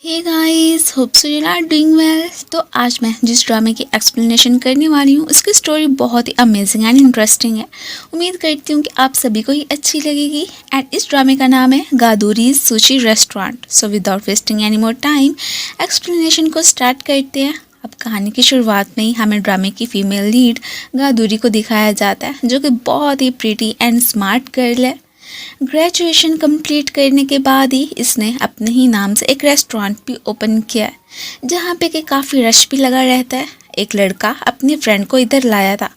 Hey guys, hope so you are doing well. तो आज मैं जिस ड्रामे की एक्सप्लेनेशन करने वाली हूँ उसकी स्टोरी बहुत ही अमेजिंग एंड इंटरेस्टिंग है। उम्मीद करती हूँ कि आप सभी को ही अच्छी लगेगी। एंड इस ड्रामे का नाम है गादुरीज sushi restaurant. So without wasting any more time explanation को स्टार्ट करते हैं। अब कहानी की शुरुआत में ही हमें ड्रामे की फीमेल लीड गादुरी को दिखाया जाता है, जो कि बहुत ही प्रीटी एंड स्मार्ट गर्ल है। ग्रेजुएशन कंप्लीट करने के बाद ही इसने अपने ही नाम से एक रेस्टोरेंट भी ओपन किया है, जहाँ पे कि काफ़ी रश भी लगा रहता है। एक लड़का अपने फ्रेंड को इधर लाया था,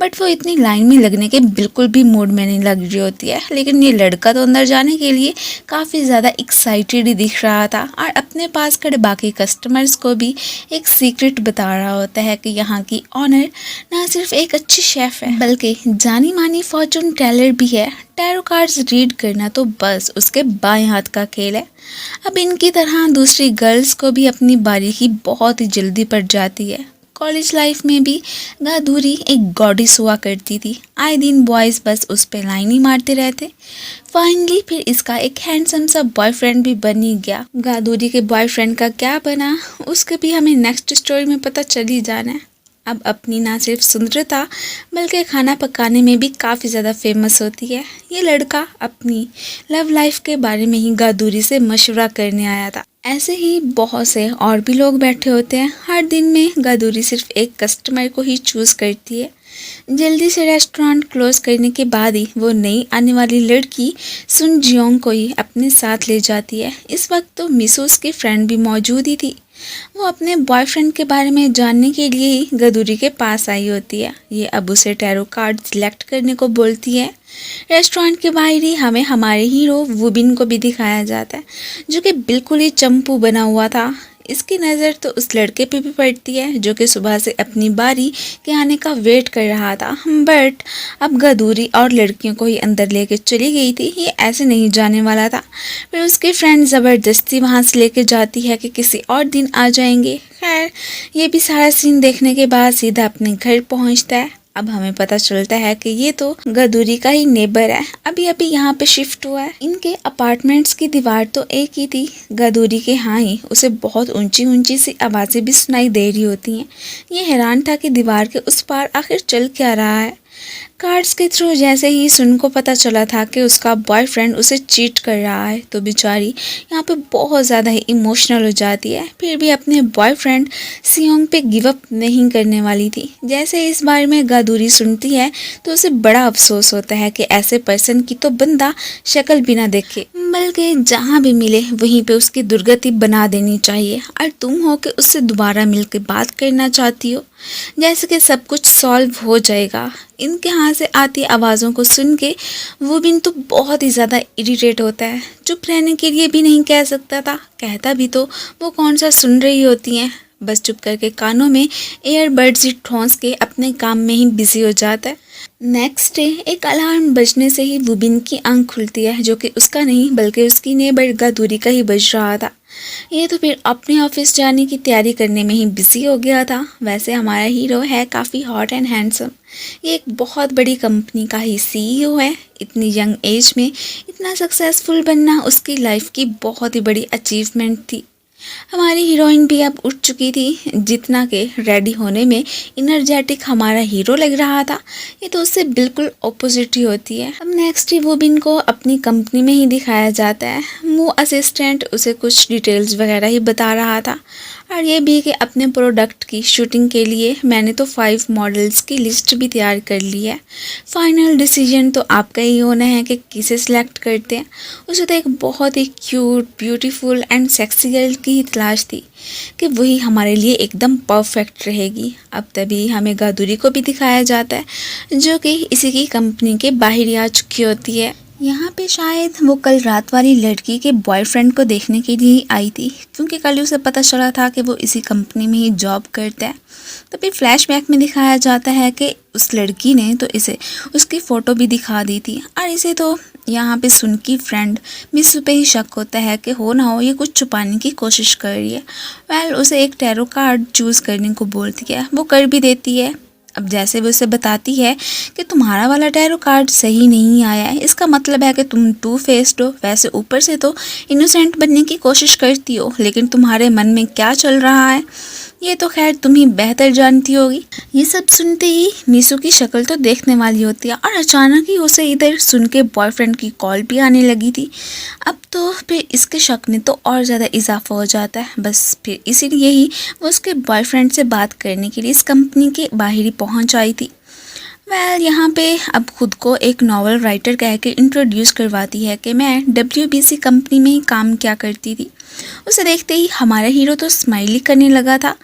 बट वो इतनी लाइन में लगने के बिल्कुल भी मूड में नहीं लग रही होती है। लेकिन ये लड़का तो अंदर जाने के लिए काफ़ी ज़्यादा एक्साइटेड ही दिख रहा था और अपने पास खड़े बाकी कस्टमर्स को भी एक सीक्रेट बता रहा होता है कि यहाँ की ऑनर ना सिर्फ एक अच्छी शेफ़ है, बल्कि जानी मानी फॉर्चून टेलर भी है। टैरो कार्ड्स रीड करना तो बस उसके बाएं हाथ का खेल है। अब इनकी तरह दूसरी गर्ल्स को भी अपनी बारी की बहुत ही जल्दी पड़ जाती है। कॉलेज लाइफ में भी गादुरी एक गॉडेस हुआ करती थी। आए दिन बॉयज़ बस उस पे लाइन ही मारते रहते। फाइनली फिर इसका एक हैंडसम सा बॉयफ्रेंड भी बन ही गया। गादुरी के बॉयफ्रेंड का क्या बना उसके भी हमें नेक्स्ट स्टोरी में पता चल ही जाना है। अब अपनी ना सिर्फ सुंदरता बल्कि खाना पकाने में भी काफ़ी ज़्यादा फेमस होती है। ये लड़का अपनी लव लाइफ के बारे में ही गादुरी से मशवरा करने आया था। ऐसे ही बहुत से और भी लोग बैठे होते हैं। हर दिन में गादुरी सिर्फ एक कस्टमर को ही चूज़ करती है। जल्दी से रेस्टोरेंट क्लोज करने के बाद ही वो नई आने वाली लड़की सुन जियोंग को ही अपने साथ ले जाती है। इस वक्त तो मिसू उसकी फ्रेंड भी मौजूद ही थी। वो अपने बॉयफ्रेंड के बारे में जानने के लिए ही गादुरी के पास आई होती है। ये अब उसे टैरो कार्ड सिलेक्ट करने को बोलती है। रेस्टोरेंट के बाहर ही हमें हमारे हीरो वुबिन को भी दिखाया जाता है, जो कि बिल्कुल ही चंपू बना हुआ था। इसकी नज़र तो उस लड़के पे भी पड़ती है जो कि सुबह से अपनी बारी के आने का वेट कर रहा था, बट अब गादुरी और लड़कियों को ही अंदर लेके चली गई थी। ये ऐसे नहीं जाने वाला था। फिर उसकी फ्रेंड ज़बरदस्ती वहाँ से लेके जाती है कि किसी और दिन आ जाएंगे। खैर, ये भी सारा सीन देखने के बाद सीधा अपने घर पहुँचता है। अब हमें पता चलता है कि ये तो गादुरी का ही नेबर है, अभी अभी यहाँ पे शिफ्ट हुआ है। इनके अपार्टमेंट्स की दीवार तो एक ही थी। गादुरी के हाँ ही उसे बहुत ऊंची ऊंची सी आवाज़ें भी सुनाई दे रही होती हैं। ये हैरान था कि दीवार के उस पार आखिर चल क्या रहा है। कार्ड्स के थ्रू जैसे ही सुन को पता चला था कि उसका बॉयफ्रेंड उसे चीट कर रहा है, तो बेचारी यहाँ पे बहुत ज़्यादा ही इमोशनल हो जाती है। फिर भी अपने बॉयफ्रेंड सियोंग पे गिव अप नहीं करने वाली थी। जैसे इस बारे में गादुरी सुनती है तो उसे बड़ा अफसोस होता है कि ऐसे पर्सन की तो बंदा शक्ल भी ना देखे, बल्कि जहाँ भी मिले वहीं पे उसकी दुर्गति बना देनी चाहिए। और तुम हो कि उससे दोबारा मिलकर बात करना चाहती हो, जैसे कि सब कुछ सॉल्व हो जाएगा। इनके यहाँ से आती आवाज़ों को सुन के वुबिन तो बहुत ही ज़्यादा इरिटेट होता है। चुप रहने के लिए भी नहीं कह सकता था, कहता भी तो वो कौन सा सुन रही होती हैं। बस चुप करके कानों में एयरबड्स ही ठोंस के अपने काम में ही बिजी हो जाता है। नेक्स्ट डे एक अलार्म बजने से ही वुबिन की आंख खुलती है, जो कि उसका नहीं बल्कि उसकी नेबर गादुरी का ही बज रहा था। ये तो फिर अपने ऑफिस जाने की तैयारी करने में ही बिजी हो गया था। वैसे हमारा हीरो है काफ़ी हॉट एंड हैंडसम। ये एक बहुत बड़ी कंपनी का ही सीईओ है। इतनी यंग एज में इतना सक्सेसफुल बनना उसकी लाइफ की बहुत ही बड़ी अचीवमेंट थी। हमारी हीरोइन भी अब उठ चुकी थी, जितना के रेडी होने में इनर्जेटिक हमारा हीरो लग रहा था, ये तो उससे बिल्कुल ऑपोजिट ही होती है। अब नेक्स्ट ही वुबिन को अपनी कंपनी में ही दिखाया जाता है। वो असिस्टेंट उसे कुछ डिटेल्स वगैरह ही बता रहा था, और ये भी कि अपने प्रोडक्ट की शूटिंग के लिए मैंने तो 5 मॉडल्स की लिस्ट भी तैयार कर ली है। फाइनल डिसीजन तो आपका ही होना है कि किसे सिलेक्ट करते हैं। उसे तो एक बहुत ही cute, beautiful and sexy girl की ही तलाश थी कि वही हमारे लिए एकदम परफेक्ट रहेगी। अब तभी हमें गादुरी को भी दिखाया जाता है, जो कि इसी की कंपनी के बाहर ही आ चुकी होती है। यहाँ पे शायद वो कल रात वाली लड़की के बॉयफ्रेंड को देखने के लिए आई थी, क्योंकि कल उसे पता चला था कि वो इसी कंपनी में ही जॉब करता है। तभी फ्लैशबैक में दिखाया जाता है कि उस लड़की ने तो इसे उसकी फ़ोटो भी दिखा दी थी, और इसे तो यहाँ पे सुन की फ्रेंड मिसू पे ही शक होता है कि हो ना हो ये कुछ छुपाने की कोशिश कर रही है। वेल, उसे एक टैरो कार्ड चूज़ करने को बोलती है, वो कर भी देती है। अब जैसे वो उसे बताती है कि तुम्हारा वाला टैरो कार्ड सही नहीं आया है, इसका मतलब है कि तुम टू फेस्ड हो। वैसे ऊपर से तो इनोसेंट बनने की कोशिश करती हो, लेकिन तुम्हारे मन में क्या चल रहा है ये तो खैर तुम ही बेहतर जानती होगी। ये सब सुनते ही मीसू की शक्ल तो देखने वाली होती है और अचानक ही उसे इधर सुन के बॉयफ्रेंड की कॉल भी आने लगी थी। अब तो फिर इसके शक में तो और ज़्यादा इजाफा हो जाता है। बस फिर इसीलिए ही वो उसके बॉयफ्रेंड से बात करने के लिए इस कंपनी के बाहर ही पहुँच आई थी। यहाँ पे अब खुद को एक नॉवल राइटर कह के इंट्रोड्यूस करवाती है कि मैं WBC कंपनी में ही काम क्या करती थी। उसे देखते ही हमारा हीरो तो स्माइली करने लगा था।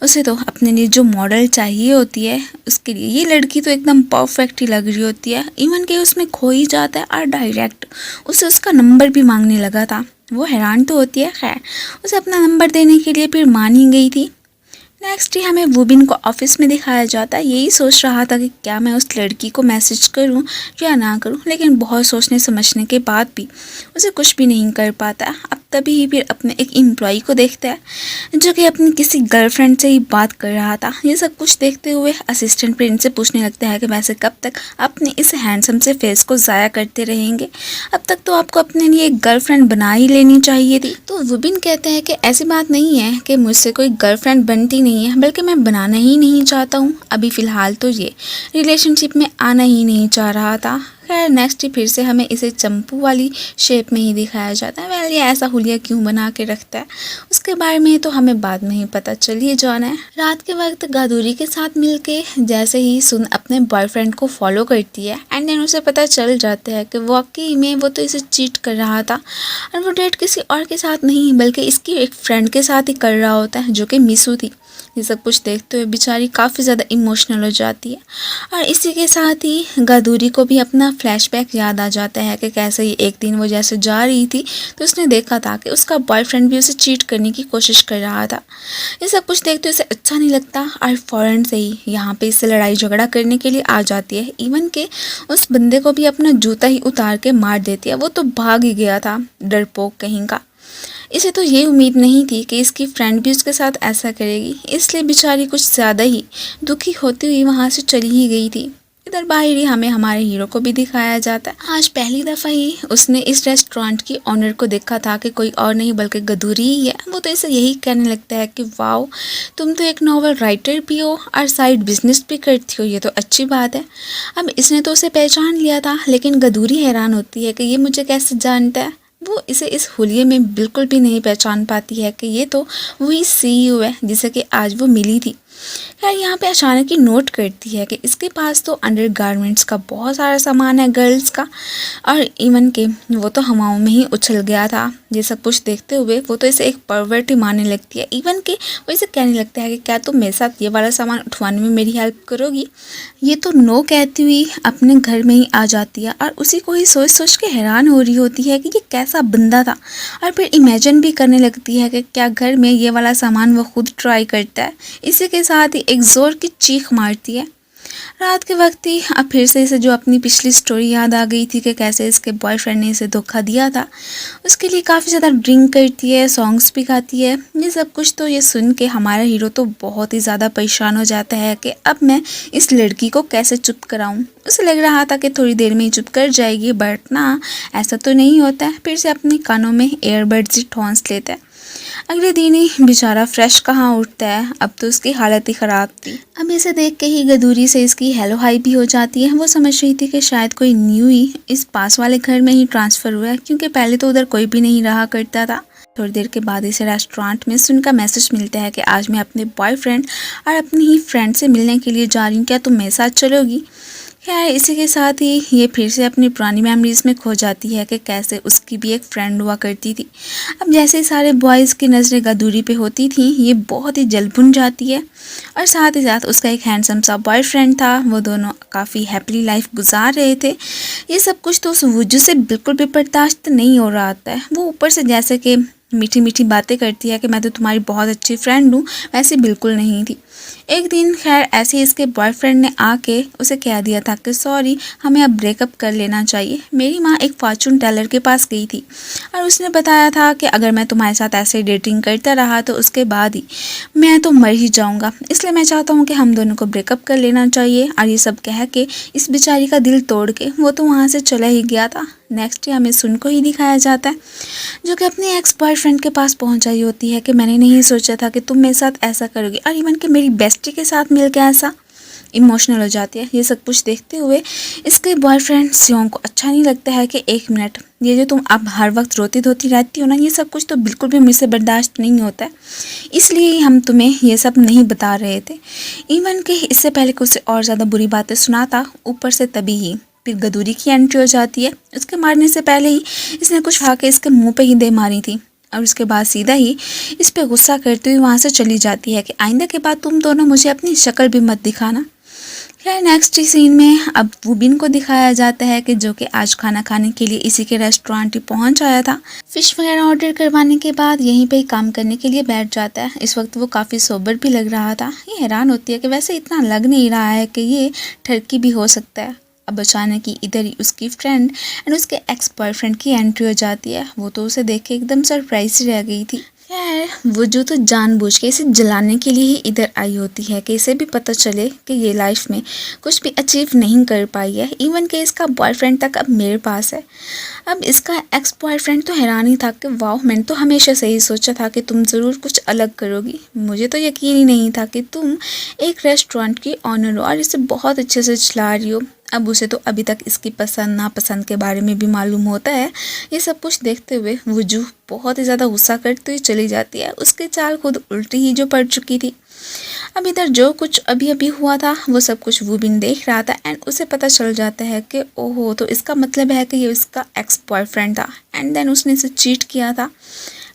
उसे तो अपने लिए जो मॉडल चाहिए होती है उसके लिए ये लड़की तो एकदम परफेक्ट ही लग रही होती है। इवन कि उसमें खो ही जाता है और डायरेक्ट उसे उसका नंबर भी मांगने लगा था। वो हैरान तो होती है, खैर उसे अपना नंबर देने के लिए फिर मान ही गई थी। नेक्स्ट डे हमें वुबिन को ऑफिस में दिखाया जाता है। यही सोच रहा था कि क्या मैं उस लड़की को मैसेज करूं या ना करूं, लेकिन बहुत सोचने समझने के बाद भी उसे कुछ भी नहीं कर पाता। अब तभी ही फिर अपने एक एम्प्लॉई को देखता है जो कि अपनी किसी गर्लफ्रेंड से ही बात कर रहा था। ये सब कुछ देखते हुए असिस्टेंट फिर इनसे पूछने लगता है कि वैसे कब तक अपने इस हैंडसम से फेस को ज़ाया करते रहेंगे, अब तक तो आपको अपने लिए एक गर्लफ्रेंड बना ही लेनी चाहिए थी। तो वुबिन कहते हैं कि ऐसी बात नहीं है कि मुझसे कोई गर्लफ्रेंड बनती नहीं है, बल्कि मैं बनाना ही नहीं चाहता हूँ। अभी फ़िलहाल तो ये रिलेशनशिप में आना ही नहीं चाह रहा था। खैर नेक्स्ट फिर से हमें इसे चंपू वाली शेप में ही दिखाया जाता है। ये ऐसा हुलिया क्यों बना के रखता है उसके बारे में तो हमें बाद में ही पता चलिए जाना है। रात के वक्त गादूरी के साथ मिलके जैसे ही सुन अपने बॉयफ्रेंड को फॉलो करती है एंड देन उसे पता चल जाता है कि वाकई में वो तो इसे चीट कर रहा था और वो डेट किसी और के साथ नहीं बल्कि इसकी एक फ्रेंड के साथ ही कर रहा होता है जो कि मीसू थी। ये सब कुछ देखते हुए बेचारी काफ़ी ज़्यादा इमोशनल हो जाती है और इसी के साथ ही गादूरी को भी अपना फ्लैशबैक याद आ जाता है कि कैसे ही एक दिन वो जैसे जा रही थी तो उसने देखा था कि उसका बॉयफ्रेंड भी उसे चीट करने की कोशिश कर रहा था। ये सब कुछ देखते हुए उसे अच्छा नहीं लगता और फ़ौरन से ही यहाँ पे इससे लड़ाई झगड़ा करने के लिए आ जाती है। इवन के उस बंदे को भी अपना जूता ही उतार के मार देती है। वो तो भाग ही गया था, डरपोक कहीं का। इसे तो ये उम्मीद नहीं थी कि इसकी फ्रेंड भी उसके साथ ऐसा करेगी, इसलिए बेचारी कुछ ज़्यादा ही दुखी होती हुई वहाँ से चली ही गई थी। इधर बाहर ही हमें हमारे हीरो को भी दिखाया जाता है। आज पहली दफ़ा ही उसने इस रेस्टोरेंट की ऑनर को देखा था कि कोई और नहीं बल्कि गदूरी ही है। वो तो इसे यही कहने लगता है कि वाओ तुम तो एक नॉवल राइटर भी हो और साइड बिजनेस भी करती हो, ये तो अच्छी बात है। अब इसने तो उसे पहचान लिया था, लेकिन गदूरी हैरान होती है कि ये मुझे कैसे जानता है। वो इसे इस हुलिये में बिल्कुल भी नहीं पहचान पाती है कि ये तो वही CEO है जिसे कि आज वो मिली थी। खैर यहाँ पे अचानक ही नोट करती है कि इसके पास तो अंडरगारमेंट्स का बहुत सारा सामान है गर्ल्स का, और इवन के वो तो हवाओं में ही उछल गया था। ये सब कुछ देखते हुए वो तो इसे एक परवर्ट ही मानने लगती है। इवन के वो इसे कहने लगता है कि क्या तुम मेरे साथ ये वाला सामान उठवाने में मेरी हेल्प करोगी। ये तो नो कहती हुई अपने घर में ही आ जाती है और उसी को ही सोच सोच के हैरान हो रही होती है कि ये कैसा बंदा था, और फिर इमेजिन भी करने लगती है कि क्या घर में ये वाला सामान वो खुद ट्राई करता है। इसी के साथ ही एक ज़ोर की चीख मारती है। रात के वक्त ही अब फिर से इसे जो अपनी पिछली स्टोरी याद आ गई थी कि कैसे इसके बॉयफ्रेंड ने इसे धोखा दिया था। उसके लिए काफ़ी ज़्यादा ड्रिंक करती है, सॉन्ग्स भी गाती है। ये सब कुछ तो ये सुन के हमारा हीरो तो बहुत ही ज़्यादा परेशान हो जाता है कि अब मैं इस लड़की को कैसे चुप कराऊं। उसे लग रहा था कि थोड़ी देर में ही चुप कर जाएगी, बट ना ऐसा तो नहीं होता है। फिर से अपने कानों में एयरबड्स ही ठोंस लेता है। अगले दिन ही बेचारा फ्रेश कहाँ उठता है, अब तो उसकी हालत ही ख़राब थी। अब इसे देख के ही गदूरी से इसकी हेलो हाई भी हो जाती है। वो समझ रही थी कि शायद कोई न्यू ही इस पास वाले घर में ही ट्रांसफ़र हुआ है, क्योंकि पहले तो उधर कोई भी नहीं रहा करता था। थोड़ी देर के बाद इसे रेस्टोरेंट में सुन का मैसेज मिलता है कि आज मैं अपने बॉयफ्रेंड और अपनी ही फ्रेंड से मिलने के लिए जा रही हूँ, क्या तुम मेरे साथ चलोगी। खैर इसी के साथ ही ये फिर से अपनी पुरानी मेमोरीज़ में खो जाती है कि कैसे उसकी भी एक फ्रेंड हुआ करती थी। अब जैसे ही सारे बॉयज़ की नज़रें गदूरी पे होती थी, ये बहुत ही जल भुन जाती है, और साथ ही साथ उसका एक हैंडसम सा बॉयफ्रेंड था। वो दोनों काफ़ी हैप्पीली लाइफ गुजार रहे थे। ये सब कुछ तो उस वजह से बिल्कुल भी बर्दाश्त नहीं हो रहा था। वो ऊपर से जैसे कि मीठी मीठी बातें करती है कि मैं तो तुम्हारी बहुत अच्छी फ्रेंड हूँ, वैसे बिल्कुल नहीं थी। एक दिन खैर ऐसे ही इसके बॉयफ्रेंड ने आके उसे कह दिया था कि सॉरी, हमें अब ब्रेकअप कर लेना चाहिए। मेरी माँ एक फॉर्चून टेलर के पास गई थी और उसने बताया था कि अगर मैं तुम्हारे साथ ऐसे डेटिंग करता रहा तो उसके बाद ही मैं तो मर ही जाऊँगा, इसलिए मैं चाहता हूँ कि हम दोनों को ब्रेकअप कर लेना चाहिए। और ये सब कह के इस बेचारी का दिल तोड़ के वो तो वहाँ से चला ही गया था। नेक्स्ट डे हमें सुन को ही दिखाया जाता है जो कि अपने एक्स बॉयफ्रेंड के पास पहुंच आई होती है कि मैंने नहीं सोचा था कि तुम मेरे साथ ऐसा करोगी, और इवन कि मेरी बेस्टी के साथ मिल के ऐसा। इमोशनल हो जाती है। ये सब कुछ देखते हुए इसके बॉयफ्रेंड सियोंग को अच्छा नहीं लगता है कि एक मिनट, ये जो तुम अब हर वक्त रोती धोती रहती हो ना, ये सब कुछ तो बिल्कुल भी मुझसे बर्दाश्त नहीं होता है, इसलिए हम तुम्हें ये सब नहीं बता रहे थे। इवन कि इससे पहले कि उसे और ज़्यादा बुरी बातें सुनाता, ऊपर से तभी ही फिर गदूरी की एंट्री हो जाती है। उसके मारने से पहले ही इसने कुछ खा के इसके मुंह पे ही दे मारी थी और उसके बाद सीधा ही इस पे गुस्सा करते हुए वहाँ से चली जाती है कि आइंदा के बाद तुम दोनों मुझे अपनी शक्ल भी मत दिखाना। खैर नेक्स्ट सीन में अब वुबिन को दिखाया जाता है कि जो कि आज खाना खाने के लिए इसी के रेस्टोरेंट ही पहुंच आया था। फिश वगैरह ऑर्डर करवाने के बाद यहीं पे ही काम करने के लिए बैठ जाता है। इस वक्त वो काफ़ी सोबर भी लग रहा था। ये हैरान होती है कि वैसे इतना लग नहीं रहा है कि ये ठरकी भी हो सकता है। अब अचानक ही इधर ही उसकी फ्रेंड एंड उसके एक्स बॉयफ्रेंड की एंट्री हो जाती है। वो तो उसे देख के एकदम सरप्राइज रह गई थी। खैर वो जो तो जानबूझ के इसे जलाने के लिए ही इधर आई होती है कि इसे भी पता चले कि ये लाइफ में कुछ भी अचीव नहीं कर पाई है। इवन कि इसका बॉयफ्रेंड तक अब मेरे पास है। अब इसका एक्स बॉयफ्रेंड तो हैरान ही था कि वाह, मैंने तो हमेशा से ही सोचा था कि तुम ज़रूर कुछ अलग करोगी। मुझे तो यकीन ही नहीं था कि तुम एक रेस्टोरेंट की ऑनर हो और इसे बहुत अच्छे से चला रही हो। अब उसे तो अभी तक इसकी पसंद नापसंद के बारे में भी मालूम होता है। ये सब कुछ देखते हुए वजूह बहुत ही ज़्यादा गुस्सा करती हुई चली जाती है। उसकी चाल खुद उल्टी ही जो पड़ चुकी थी। अब इधर जो कुछ अभी अभी हुआ था वो सब कुछ वुबिन देख रहा था एंड उसे पता चल जाता है कि ओहो, तो इसका मतलब है कि ये उसका एक्स बॉयफ्रेंड था एंड देन उसने इसे चीट किया था।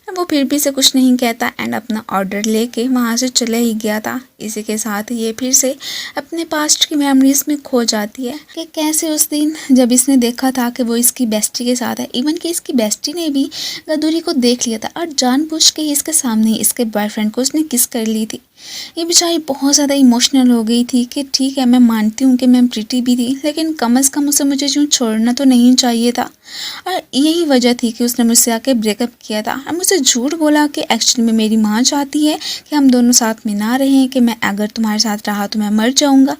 वो फिर भी से कुछ नहीं कहता एंड अपना ऑर्डर लेके वहाँ से चले ही गया था। इसी के साथ ये फिर से अपने पास्ट की मेमोरीज में खो जाती है कि कैसे उस दिन जब इसने देखा था कि वो इसकी बेस्टी के साथ है, इवन कि इसकी बेस्टी ने भी गदूरी को देख लिया था और जानबूझ के ही इसके सामने ही इसके बॉयफ्रेंड को उसने किस कर ली थी। ये बेचारी बहुत ज़्यादा इमोशनल हो गई थी कि ठीक है, मैं मानती हूँ कि मैं प्रीटी भी थी, लेकिन कम से कम उसे मुझे यूँ छोड़ना तो नहीं चाहिए था। और यही वजह थी कि उसने मुझसे आके ब्रेकअप किया था और मुझसे झूठ बोला कि एक्चुअली में मेरी माँ चाहती है कि हम दोनों साथ में ना रहें, कि मैं अगर तुम्हारे साथ रहा तो मैं मर जाऊँगा।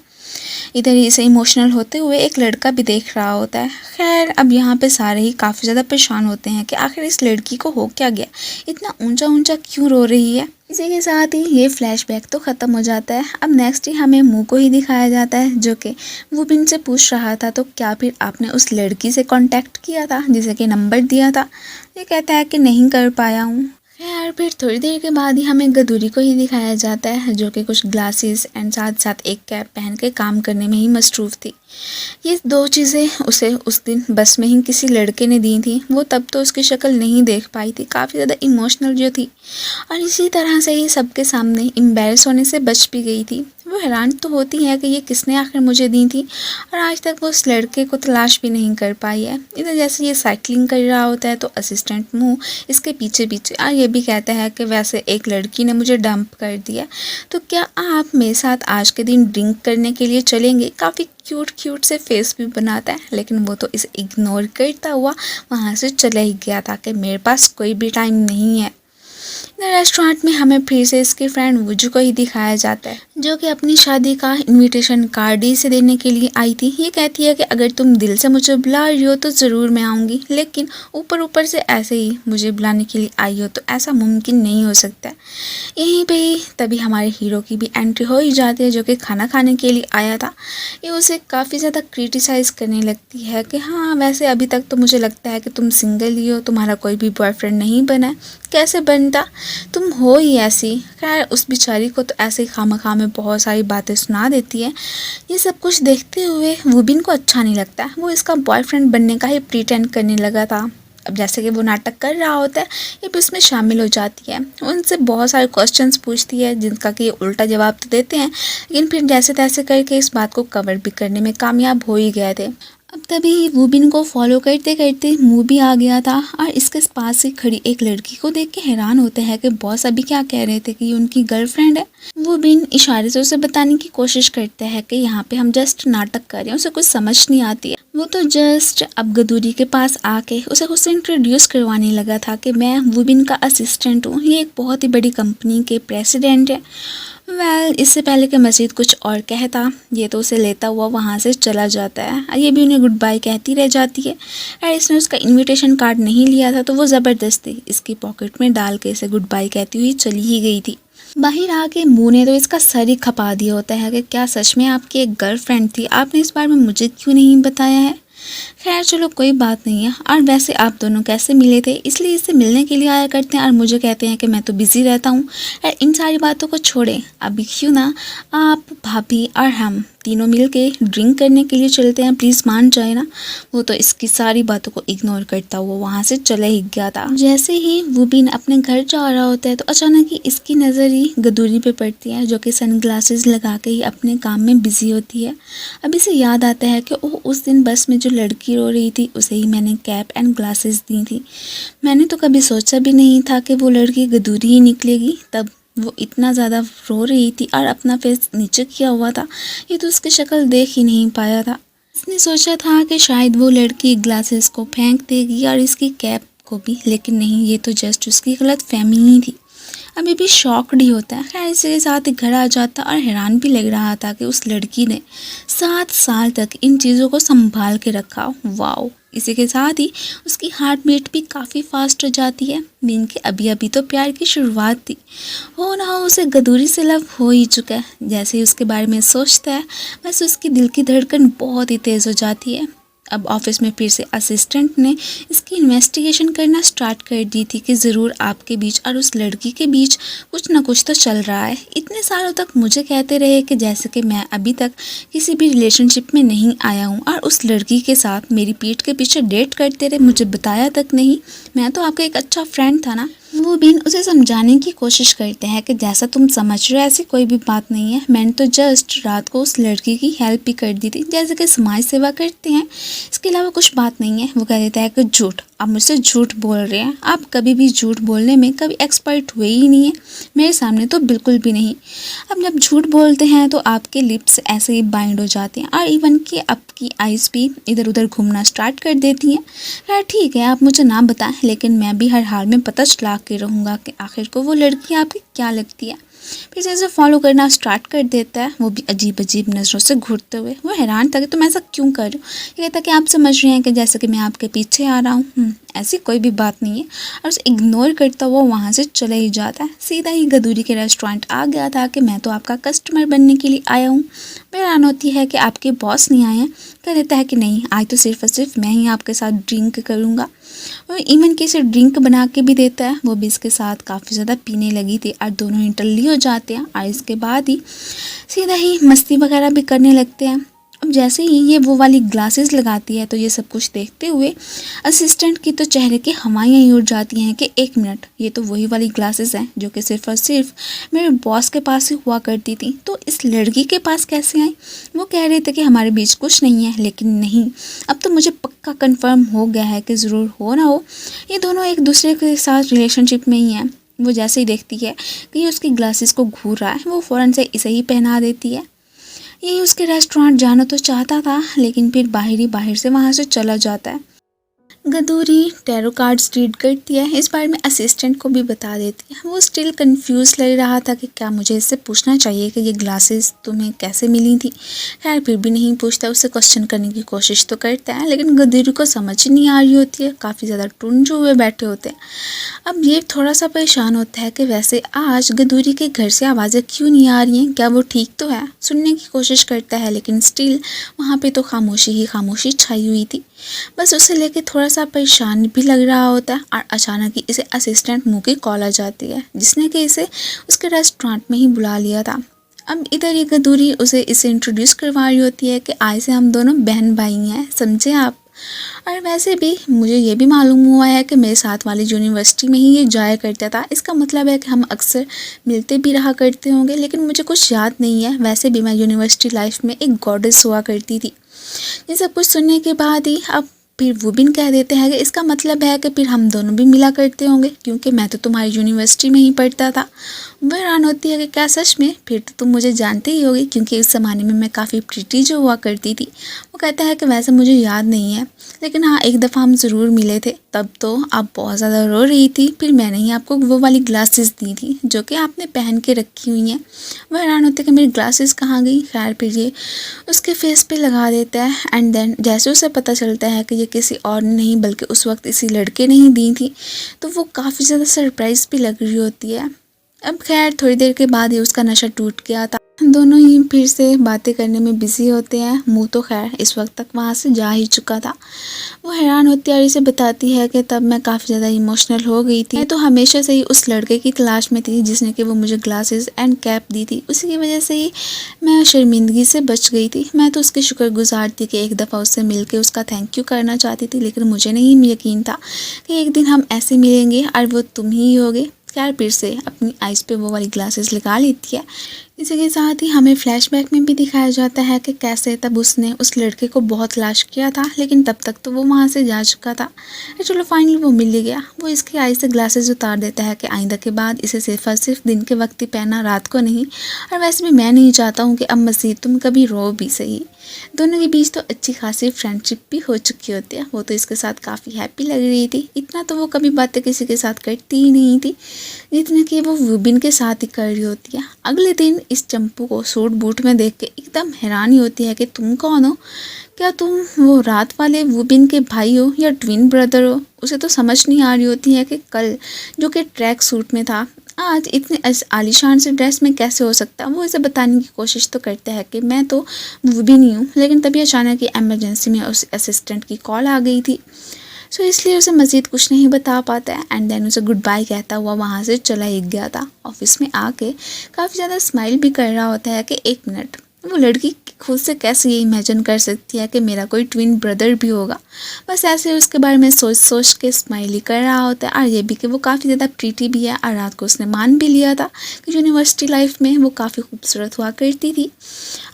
इधर ही से इमोशनल होते हुए एक लड़का भी देख रहा होता है। खैर अब यहाँ पे सारे ही काफ़ी ज़्यादा परेशान होते हैं कि आखिर इस लड़की को हो क्या गया, इतना ऊंचा ऊंचा क्यों रो रही है। इसी के साथ ही ये फ्लैशबैक तो ख़त्म हो जाता है। अब नेक्स्ट ही हमें मुँह को ही दिखाया जाता है जो कि वुबिन से पूछ रहा था तो क्या फिर आपने उस लड़की से कांटेक्ट किया था जिसे कि नंबर दिया था। ये कहता है कि नहीं कर पाया हूँ। खैर फिर थोड़ी देर के बाद ही हमें गदूरी को ही दिखाया जाता है जो कि कुछ ग्लासेस एंड साथ साथ एक कैप पहन के काम करने में ही मसरूफ़ थी। ये दो चीज़ें उसे उस दिन बस में ही किसी लड़के ने दी थी। वो तब तो उसकी शक्ल नहीं देख पाई थी, काफ़ी ज़्यादा इमोशनल जो थी, और इसी तरह से ही सबके सामने एम्बैरस होने से बच भी गई थी। वो हैरान तो होती है कि ये किसने आखिर मुझे दी थी और आज तक वो उस लड़के को तलाश भी नहीं कर पाई है। इधर जैसे ये साइकिलिंग कर रहा होता है तो असिस्टेंट मुँह इसके पीछे पीछे और ये भी कहता है कि वैसे एक लड़की ने मुझे डंप कर दिया, तो क्या आप मेरे साथ आज के दिन ड्रिंक करने के लिए चलेंगे। काफ़ी क्यूट से फेस भी बनाता है, लेकिन वो तो इसे इग्नोर करता हुआ वहाँ से चला ही गया था कि मेरे पास कोई भी टाइम नहीं है। रेस्टोरेंट में हमें फिर से इसकी फ्रेंड वुजू को ही दिखाया जाता है जो कि अपनी शादी का इनविटेशन कार्ड ही से देने के लिए आई थी। ये कहती है कि अगर तुम दिल से मुझे बुला रही हो तो ज़रूर मैं आऊँगी, लेकिन ऊपर से ऐसे ही मुझे बुलाने के लिए आई हो तो ऐसा मुमकिन नहीं हो सकता। यहीं पे ही तभी हमारे हीरो की भी एंट्री हो ही जाती है जो कि खाना खाने के लिए आया था। ये उसे काफ़ी ज़्यादा क्रिटिसाइज़ करने लगती है कि हाँ वैसे अभी तक तो मुझे लगता है कि तुम सिंगल ही हो, तुम्हारा कोई भी बॉयफ्रेंड नहीं बना है, कैसे बनता, तुम हो ही ऐसी। खैर उस बेचारी को तो ऐसे ही खामा में बहुत सारी बातें सुना देती है। ये सब कुछ देखते हुए वुबिन को अच्छा नहीं लगता। वो इसका बॉयफ्रेंड बनने का ही प्रिटेंड करने लगा था। अब जैसे कि वो नाटक कर रहा होता है ये भी उसमें शामिल हो जाती है। उनसे बहुत सारे क्वेश्चंस पूछती है जिनका कि ये उल्टा जवाब तो देते हैं, लेकिन फिर जैसे तैसे करके इस बात को कवर भी करने में कामयाब हो ही गए थे। अब तभी वूबिन को फॉलो करते करते मूवी आ गया था और इसके पास से खड़ी एक लड़की को देख के हैरान होते हैं कि बॉस अभी क्या कह रहे थे कि ये उनकी गर्लफ्रेंड है। वूबिन इशारे से उसे बताने की कोशिश करता है कि यहाँ पे हम जस्ट नाटक कर रहे हैं, उसे कुछ समझ नहीं आती है। वो तो जस्ट अब गदूरी के पास आके उसे खुद से इंट्रोड्यूस करवाने लगा था कि मैं वूबिन का असिस्टेंट हूँ, ये एक बहुत ही बड़ी कंपनी के प्रेसिडेंट है। इससे पहले कि मजीद कुछ और कहता, ये तो उसे लेता हुआ वहाँ से चला जाता है। ये भी उन्हें गुड बाय कहती रह जाती है और इसने उसका इनविटेशन कार्ड नहीं लिया था तो वो ज़बरदस्ती इसकी पॉकेट में डाल के इसे गुड बाय कहती हुई चली ही गई थी। बाहर आके मुँह ने तो इसका सर ही खपा दिया होता है कि क्या सच में आपकी एक गर्लफ्रेंड थी, आपने इस बारे में मुझे क्यों नहीं बताया है। खैर चलो कोई बात नहीं है। और वैसे आप दोनों कैसे मिले थे, इसलिए इससे मिलने के लिए आया करते हैं और मुझे कहते हैं कि मैं तो बिज़ी रहता हूँ। इन सारी बातों को छोड़ें, अभी क्यों ना आप, भाभी और हम तीनों मिल के ड्रिंक करने के लिए चलते हैं, प्लीज़ मान जाए ना। वो तो इसकी सारी बातों को इग्नोर करता हुआ वहाँ से चला ही गया था। जैसे ही वूबिन अपने घर जा रहा होता है तो अचानक ही इसकी नज़र ही गदूरी पे पड़ती है, जो कि सन ग्लासेस लगा के ही अपने काम में बिजी होती है। अब इसे याद आता है कि ओह, उस दिन बस में जो लड़की रो रही थी उसे ही मैंने कैप एंड ग्लासेस दी थी। मैंने तो कभी सोचा भी नहीं था कि वो लड़की गदूरी ही निकलेगी। तब वो इतना ज़्यादा रो रही थी और अपना फेस नीचे किया हुआ था, ये तो उसकी शक्ल देख ही नहीं पाया था। इसने सोचा था कि शायद वो लड़की ग्लासेस को फेंक देगी और इसकी कैप को भी, लेकिन नहीं, ये तो जस्ट उसकी गलत फहमी ही थी। अभी भी शॉक्ड ही होता है। खैर इसी के साथ ही घर आ जाता और हैरान भी लग रहा था कि उस लड़की ने 7 साल तक इन चीज़ों को संभाल के रखा। वाओ। इसी के साथ ही उसकी हार्ट बीट भी काफ़ी फास्ट हो जाती है। दिन के अभी अभी तो प्यार की शुरुआत थी, हो ना हो उसे गदूरी से लव हो ही चुका है। जैसे ही उसके बारे में सोचता है बस उसकी दिल की धड़कन बहुत ही तेज़ हो जाती है। अब ऑफिस में फिर से असिस्टेंट ने इसकी इन्वेस्टिगेशन करना स्टार्ट कर दी थी कि ज़रूर आपके बीच और उस लड़की के बीच कुछ ना कुछ तो चल रहा है। इतने सालों तक मुझे कहते रहे कि जैसे कि मैं अभी तक किसी भी रिलेशनशिप में नहीं आया हूँ और उस लड़की के साथ मेरी पीठ के पीछे डेट करते रहे, मुझे बताया तक नहीं। मैं तो आपका एक अच्छा फ्रेंड था ना। वो भी उसे समझाने की कोशिश करते हैं कि जैसा तुम समझ रहे हो ऐसी कोई भी बात नहीं है, मैंने तो जस्ट रात को उस लड़की की हेल्प भी कर दी थी जैसे कि समाज सेवा करते हैं, इसके अलावा कुछ बात नहीं है। वो कह देता है कि झूठ, आप मुझसे झूठ बोल रहे हैं, आप कभी भी झूठ बोलने में कभी एक्सपर्ट हुए ही नहीं है, मेरे सामने तो बिल्कुल भी नहीं। अब जब झूठ बोलते हैं तो आपके लिप्स ऐसे ही बाइंड हो जाते हैं और इवन कि आपकी आइज़ भी इधर उधर घूमना स्टार्ट कर देती हैं। यार ठीक है, आप मुझे ना बताएं, लेकिन मैं भी हर हाल में पता चला के रहूँगा कि आखिर को वो लड़की आपकी क्या लगती है। फिर से इसे फॉलो करना स्टार्ट कर देता है, वो भी अजीब अजीब नज़रों से घूरते हुए। वो हैरान था कि तुम ऐसा क्यों कर रहे हो। ये कहता कि आप समझ रहे हैं कि जैसे कि मैं आपके पीछे आ रहा हूँ, ऐसी कोई भी बात नहीं है। और उसे इग्नोर करता हुआ वहाँ से चला ही जाता है। सीधा ही गदूरी के रेस्टोरेंट आ गया था कि मैं तो आपका कस्टमर बनने के लिए आया हूँ। हैरान होती है कि आपके बॉस नहीं आए हैं। कह देता है कि नहीं, आज तो सिर्फ और सिर्फ मैं ही आपके साथ ड्रिंक करूँगा। वो इवन कि इसे ड्रिंक बना के भी देता है। वो भी इसके साथ काफ़ी ज़्यादा पीने लगी थी और दोनों इंटरली हो जाते हैं और इसके बाद ही सीधा ही मस्ती वगैरह भी करने लगते हैं। अब जैसे ही ये वो वाली ग्लासेस लगाती है तो ये सब कुछ देखते हुए असिस्टेंट की तो चेहरे की हवाएं ही उड़ जाती हैं कि एक मिनट, ये तो वही वाली ग्लासेस हैं जो कि सिर्फ और सिर्फ मेरे बॉस के पास ही हुआ करती थी, तो इस लड़की के पास कैसे आई। वो कह रहे थे कि हमारे बीच कुछ नहीं है, लेकिन नहीं, अब तो मुझे पक्का कंफर्म हो गया है कि ज़रूर हो ना हो ये दोनों एक दूसरे के साथ रिलेशनशिप में ही हैं। वो जैसे ही देखती है कि ये उसकी ग्लासेस को घूर रहा है, वो फ़ौरन से इसे ही पहना देती है। ये उसके रेस्टोरेंट जाना तो चाहता था, लेकिन फिर बाहर से वहाँ से चला जाता है। गदूरी टैरो कार्ड्स रीड करती है, इस बारे में असिस्टेंट को भी बता देती है। वो स्टिल कंफ्यूज लग रहा था कि क्या मुझे इससे पूछना चाहिए कि ये ग्लासेस तुम्हें कैसे मिली थी। खैर फिर भी नहीं पूछता, उससे क्वेश्चन करने की कोशिश तो करता है, लेकिन गदूरी को समझ ही नहीं आ रही होती है, काफ़ी ज़्यादा टुंजे हुए बैठे होते हैं। अब ये थोड़ा सा परेशान होता है कि वैसे आज गदूरी के घर से आवाज़ें क्यों नहीं आ रही हैं, क्या वो ठीक तो है। सुनने की कोशिश करता है, लेकिन स्टिल वहाँ पे तो खामोशी ही खामोशी छाई हुई थी। बस उसे लेके थोड़ा सा परेशान भी लग रहा होता है और अचानक ही इसे असिस्टेंट मुँह की कॉल आ जाती है, जिसने कि इसे उसके रेस्टोरेंट में ही बुला लिया था। अब इधर ये गदूरी इसे इंट्रोड्यूस करवा रही होती है कि आज से हम दोनों बहन भाई हैं, समझे आप। और वैसे भी मुझे ये भी मालूम हुआ है कि मेरे साथ वाली यूनिवर्सिटी में ही ये जाया करता था, इसका मतलब है कि हम अक्सर मिलते भी रहा करते होंगे, लेकिन मुझे कुछ याद नहीं है। वैसे भी मैं यूनिवर्सिटी लाइफ में एक गॉडेस हुआ करती थी। ये सब कुछ सुनने के बाद ही अब फिर वुबिन कह देते हैं कि इसका मतलब है कि फिर हम दोनों भी मिला करते होंगे, क्योंकि मैं तो तुम्हारी यूनिवर्सिटी में ही पढ़ता था। वो हैरान होती है कि क्या सच में? फिर तो तुम मुझे जानते ही होगे, क्योंकि उस ज़माने में मैं काफ़ी प्रिटी जो हुआ करती थी। वो कहता है कि वैसे मुझे याद नहीं है, लेकिन हाँ एक दफ़ा हम ज़रूर मिले थे। तब तो आप बहुत ज़्यादा रो रही थी, फिर मैंने ही आपको वो वाली ग्लासेस दी थी जो कि आपने पहन के रखी हुई हैं। वो हैरान होते कि मेरी ग्लासेस कहाँ गई। खैर फिर ये उसके फेस पे लगा देता है एंड देन जैसे उसे पता चलता है कि ये किसी और ने नहीं बल्कि उस वक्त इसी लड़के ने ही दी थी, तो वो काफ़ी ज़्यादा सरप्राइज़ भी लग रही होती है। अब खैर थोड़ी देर के बाद ही उसका नशा टूट गया था। दोनों ही फिर से बातें करने में बिजी होते हैं। मुँह तो खैर इस वक्त तक वहाँ से जा ही चुका था। वो हैरान होती है और इसे बताती है कि तब मैं काफ़ी ज़्यादा इमोशनल हो गई थी। मैं तो हमेशा से ही उस लड़के की तलाश में थी जिसने कि वो मुझे ग्लासेस एंड कैप दी थी। उसी की वजह से ही मैं शर्मिंदगी से बच गई थी। मैं तो उसके शुक्रगुजार थी कि एक दफ़ा उससे मिल के उसका थैंक यू करना चाहती थी, लेकिन मुझे नहीं यकीन था कि एक दिन हम ऐसे मिलेंगे और वो तुम ही होगे। खैर फिर से अपनी आइज़ पे वो वाली ग्लासेस लगा लेती है। इसी के साथ ही हमें फ्लैशबैक में भी दिखाया जाता है कि कैसे तब उसने उस लड़के को बहुत तलाश किया था, लेकिन तब तक तो वो वहाँ से जा चुका था। चलो फाइनली वो मिल ही गया। वो इसकी आई से ग्लासेस उतार देता है कि आइंदा के बाद इसे सिर्फ और सिर्फ दिन के वक्त ही पहना, रात को नहीं। और वैसे भी मैं नहीं चाहता हूँ कि अब मज़ीद तुम कभी रो भी सही। दोनों के बीच तो अच्छी खासी फ्रेंडशिप भी हो चुकी होती है। वो तो इसके साथ काफ़ी हैप्पी लग रही थी। इतना तो वो कभी बातें किसी के साथ करती ही नहीं थी जितना कि वो वुबिन के साथ ही कर रही होती है। अगले दिन इस चंपू को सूट बूट में देख के एकदम हैरानी होती है कि तुम कौन हो? क्या तुम वो रात वाले वुबिन के भाई हो या ट्विन ब्रदर हो? उसे तो समझ नहीं आ रही होती है कि कल जो कि ट्रैक सूट में था, आज इतने आलीशान से ड्रेस में कैसे हो सकता है। वो इसे बताने की कोशिश तो करता है कि मैं तो वुबिन ही हूँ, लेकिन तभी अचानक ही एमरजेंसी में उस असिस्टेंट की कॉल आ गई थी, सो इसलिए उसे मज़ीद कुछ नहीं बता पाता है। एंड देन उसे गुड बाय कहता हुआ वहाँ से चला ही गया था। ऑफिस में आके काफ़ी ज़्यादा स्माइल भी कर रहा होता है कि एक मिनट, वो लड़की खुद से कैसे ये इमेजिन कर सकती है कि मेरा कोई ट्विन ब्रदर भी होगा। बस ऐसे उसके बारे में सोच सोच के स्माइल ही कर रहा होता है। और ये भी कि वो काफ़ी ज़्यादा प्रीटी भी है और रात को उसने मान भी लिया था कि यूनिवर्सिटी लाइफ में वो काफ़ी खूबसूरत हुआ करती थी।